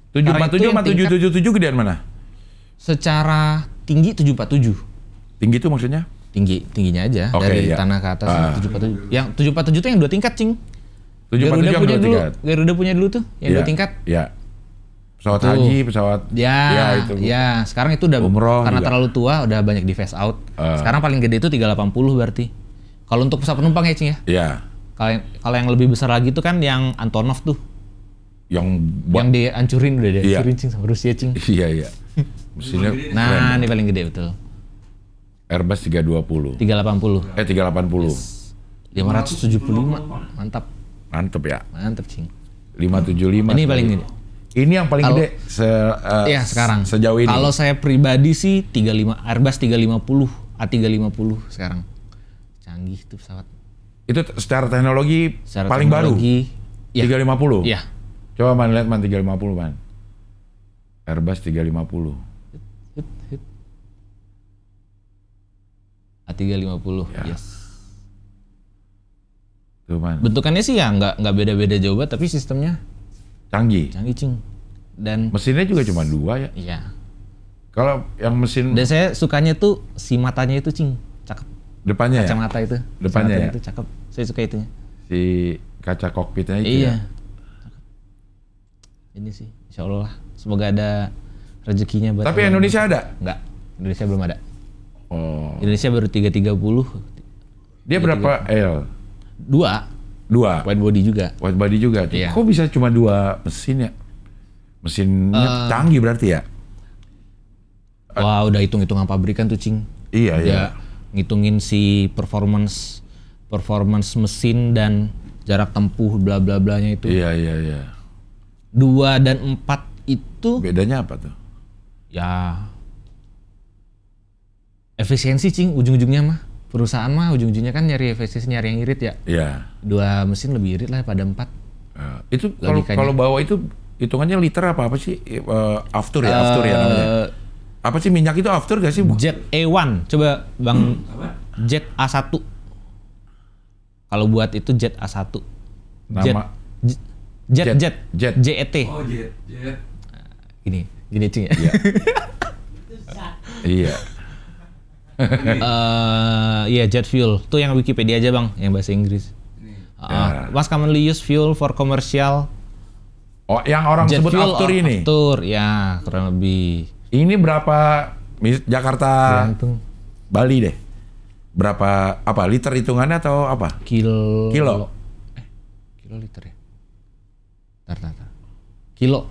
Speaker 6: 747 sama 777 gedean mana?
Speaker 7: Secara tinggi 747.
Speaker 6: Tinggi itu maksudnya?
Speaker 7: Tingginya aja dari tanah ke atas 747. Yang 747 itu yang 2 tingkat, Cing.
Speaker 6: 747 yang 2 tingkat.
Speaker 7: Garuda punya dulu tuh yang 2 tingkat.
Speaker 6: Iya. Pesawat haji, pesawat
Speaker 7: itu. Ya, sekarang itu udah
Speaker 6: umroh
Speaker 7: karena
Speaker 6: juga.
Speaker 7: Terlalu tua udah banyak di phase out. Sekarang paling gede itu 380 berarti. Kalau untuk pesawat penumpang ya, Cing ya?
Speaker 6: Iya.
Speaker 7: Kalau yang lebih besar lagi tuh kan yang Antonov tuh. Yang dihancurin udah dihancurin, Cing, sama Rusia, Cing.
Speaker 6: Iya. Mesinnya
Speaker 7: ini paling gede betul.
Speaker 6: Airbus 320.
Speaker 7: 380.
Speaker 6: 380.
Speaker 7: 575. Mantap
Speaker 6: ya.
Speaker 7: Mantap, Cing.
Speaker 6: 575.
Speaker 7: Ini paling gede.
Speaker 6: Ini yang paling gede
Speaker 7: sekarang.
Speaker 6: Sejauh ini.
Speaker 7: Kalau saya pribadi sih Airbus 350, A350 sekarang. Canggih tuh pesawat.
Speaker 6: Itu secara teknologi paling baru. 350.
Speaker 7: Iya.
Speaker 6: Coba man lihat 350 man. Airbus 350.
Speaker 7: A350. Yes.
Speaker 6: Tuh man.
Speaker 7: Bentukannya sih ya nggak beda-beda jauh banget, tapi sistemnya
Speaker 6: canggih,
Speaker 7: Cing. Dan
Speaker 6: mesinnya juga cuma 2 ya.
Speaker 7: Iya.
Speaker 6: Kalau yang mesin.
Speaker 7: Dan saya sukanya tuh si matanya itu, Cing, cakep.
Speaker 6: Depannya
Speaker 7: kacamata itu.
Speaker 6: Depannya ya.
Speaker 7: Itu cakep. Saya suka itunya.
Speaker 6: Si kaca kokpitnya itu.
Speaker 7: Iya.
Speaker 6: Ya?
Speaker 7: Ini sih, insya Allah. Semoga ada rezekinya buat.
Speaker 6: Tapi Indonesia ada?
Speaker 7: Enggak, Indonesia belum ada.
Speaker 6: Oh.
Speaker 7: Indonesia baru 330.
Speaker 6: Dia 330. Berapa L?
Speaker 7: 2. Wide body juga.
Speaker 6: Wide body juga. Iya. Kok bisa cuma 2 mesin ya? Mesinnya canggih berarti ya?
Speaker 7: Wah, udah hitung-hitungan pabrikan tuh, Cing.
Speaker 6: Iya.
Speaker 7: Ngitungin si performance mesin dan jarak tempuh bla bla blanya itu.
Speaker 6: Iya.
Speaker 7: 2 dan 4 itu
Speaker 6: bedanya apa tuh?
Speaker 7: Ya efisiensi, Cing, ujung-ujungnya mah. Perusahaan mah ujung-ujungnya kan nyari efisiensi, nyari yang irit ya.
Speaker 6: Iya.
Speaker 7: 2 mesin lebih irit lah pada 4.
Speaker 6: Itu kalau bawa itu hitungannya liter apa sih? Aftur ya namanya. Apa sih minyak itu aftur gak sih?
Speaker 7: Jet A1. Coba Bang, Jet A1. Kalau buat itu Jet A1.
Speaker 6: Nama
Speaker 7: Jet JET.
Speaker 2: Oh, jet.
Speaker 7: Gini Cing ya.
Speaker 6: Iya.
Speaker 7: Iya, jet fuel. Tuh yang Wikipedia aja, Bang, yang bahasa Inggris. Was commonly used fuel for commercial.
Speaker 6: Oh, yang orang
Speaker 7: jet
Speaker 6: sebut
Speaker 7: fuel,
Speaker 6: aftur ini.
Speaker 7: Aftur, ya, kurang lebih.
Speaker 6: Ini berapa Jakarta Bali deh. Berapa liter hitungannya atau apa?
Speaker 7: Kilo.
Speaker 6: Kilo
Speaker 7: Liter ya. Tar. Kilo.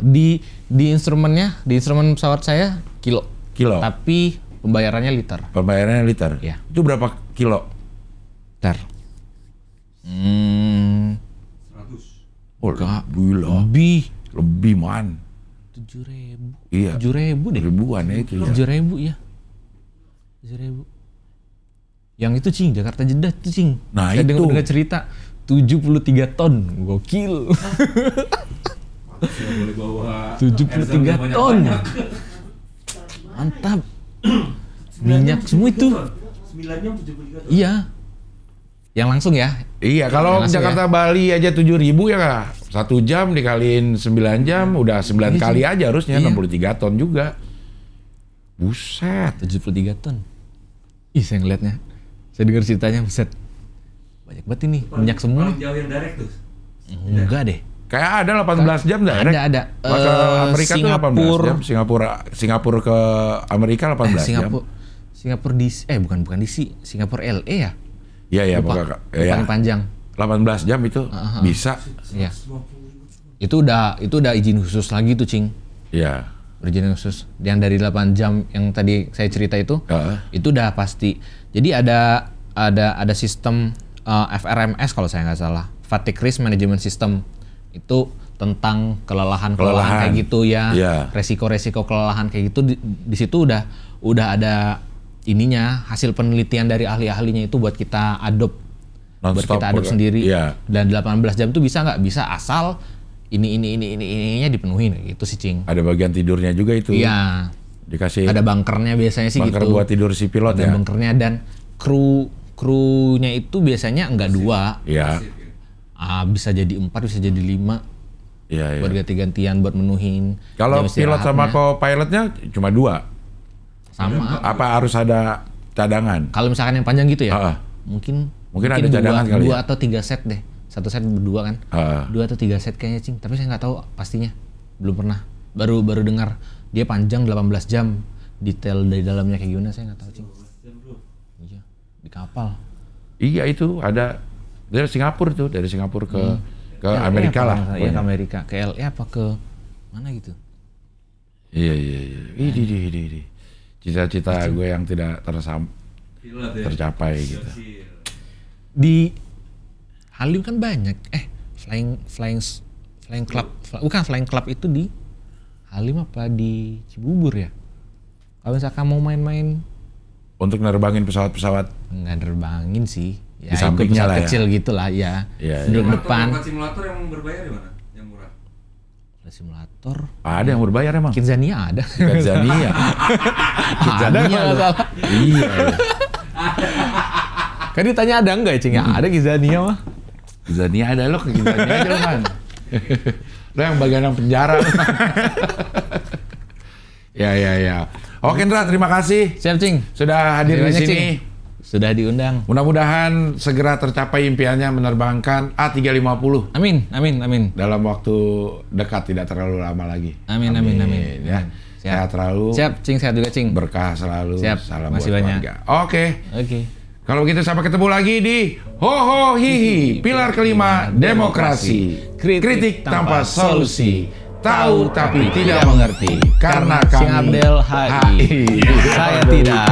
Speaker 7: Di instrumen pesawat saya kilo. Tapi pembayarannya liter.
Speaker 6: Ya. Itu berapa kilo?
Speaker 7: Tar.
Speaker 2: 100.
Speaker 6: Oh, gila. Lebih man.
Speaker 7: 7.000.
Speaker 6: Iya.
Speaker 7: 7.000 deh.
Speaker 6: Ribuan ya itu.
Speaker 7: 7.000 ya. 7.000. Yang itu, Cing, Jakarta Jeddah tuh, Cing.
Speaker 6: Nah,
Speaker 7: saya
Speaker 6: itu.
Speaker 7: dengar cerita 73 ton. Gokil.
Speaker 2: Boleh bawa
Speaker 7: 73 ton. Mantap. Minyak semua itu.
Speaker 2: 9 jam 73 ton.
Speaker 7: Iya. Yang langsung ya.
Speaker 6: Iya, kalau Jakarta Bali aja 7.000 ya kah? 1 jam dikaliin 9 jam udah 9 kali aja harusnya 63 ton juga. Buset,
Speaker 7: 73 ton. Ih, saya ngeliatnya. Saya dengar ceritanya, buset. Banyak banget ini, minyak semua.
Speaker 2: Paling jauh yang direct tuh?
Speaker 7: Enggak deh.
Speaker 6: Kayak ada 18 jam direct.
Speaker 7: Ada.
Speaker 6: Ke Amerika tuh 18 jam. Singapura ke Amerika 18 jam.
Speaker 7: Singapura DC, bukan DC, Singapura LA ya?
Speaker 6: Iya,
Speaker 7: paling panjang.
Speaker 6: 18 jam itu bisa.
Speaker 7: Iya. Itu udah izin khusus lagi tuh, Cing.
Speaker 6: Iya.
Speaker 7: Izin khusus. Yang dari 8 jam yang tadi saya cerita itu udah pasti. Jadi ada sistem FRMS kalau saya nggak salah, Fatigue Risk Management System. Itu tentang kelelahan kayak gitu ya. Resiko-resiko kelelahan kayak gitu di situ udah ada ininya, hasil penelitian dari ahli-ahlinya itu buat kita adopt. Buat kita adop sendiri. Dan 18 jam itu bisa nggak? Bisa asal ininya dipenuhin gitu sih, Cing.
Speaker 6: Ada bagian tidurnya juga itu.
Speaker 7: Iya.
Speaker 6: Dikasih.
Speaker 7: Ada bunkernya biasanya sih
Speaker 6: bunker
Speaker 7: gitu.
Speaker 6: Buat tidur si pilot
Speaker 7: ada bunkernya dan krunya itu biasanya enggak 2.
Speaker 6: Iya.
Speaker 7: Bisa jadi 4, bisa jadi 5.
Speaker 6: Iya.
Speaker 7: Buat ganti-gantian buat menuhin.
Speaker 6: Kalau pilot sama co-pilotnya cuma 2.
Speaker 7: Sama.
Speaker 6: Apa harus ada cadangan?
Speaker 7: Kalau misalkan yang panjang gitu ya. Mungkin
Speaker 6: ada cadangan kali.
Speaker 7: 2 atau 3 set deh. 1 set berdua kan. 2 atau 3 set kayaknya, Cing. Tapi saya nggak tahu pastinya. Belum pernah. Baru dengar dia panjang 18 jam. Detail dari dalamnya kayak gimana saya nggak tahu, Cing. Iya, di kapal.
Speaker 6: Iya, itu ada dari Singapura tuh, dari Singapura ke Amerika lah.
Speaker 7: Iya, ke Amerika. Ke LA apa ke mana gitu.
Speaker 6: Iya. Ini. Cita-cita gue yang tidak tercapai gitu.
Speaker 7: Di Halim kan banyak. Flying Club. Bukan Flying Club itu di Halim apa di Cibubur ya? Kalau misalkan mau main-main
Speaker 6: untuk nerbangin pesawat-pesawat.
Speaker 7: Nggak nerbangin sih.
Speaker 6: Ya, di sampingnya lah
Speaker 7: kecil
Speaker 6: ya.
Speaker 7: gitu lah ya.
Speaker 6: Duduk
Speaker 2: depan. Simulator yang berbayar di mana? Yang murah?
Speaker 7: Simulator.
Speaker 6: Ada yang berbayar emang.
Speaker 7: Kidzania ada.
Speaker 6: Kidzania.
Speaker 7: Ada nggak salah.
Speaker 6: Iya.
Speaker 7: Kan ditanya ada nggak ya, Cing? Ada Kidzania mah.
Speaker 6: Kidzania ada, lo ke Kidzania aja lo, Man. Lo yang bagian yang penjara. Ya. Oke, Ndra, terima kasih.
Speaker 7: Siap, Cing.
Speaker 6: Sudah hadir di sini.
Speaker 7: Cing. Sudah diundang.
Speaker 6: Mudah-mudahan segera tercapai impiannya menerbangkan A350.
Speaker 7: Amin.
Speaker 6: Dalam waktu dekat, tidak terlalu lama lagi.
Speaker 7: Amin.
Speaker 6: Ya. Sehat selalu.
Speaker 7: Siap, Cing. Sehat juga, Cing.
Speaker 6: Berkah selalu.
Speaker 7: Siap.
Speaker 6: Salam
Speaker 7: masih
Speaker 6: buat
Speaker 7: banyak.
Speaker 6: keluarga. Oke. Kalau begitu sampai ketemu lagi di Ho Ho Hihi, pilar kelima demokrasi. Kritik tanpa solusi. Tahu tapi tidak mengerti. Karena kami
Speaker 7: Sing Abdel HI. Saya tidak.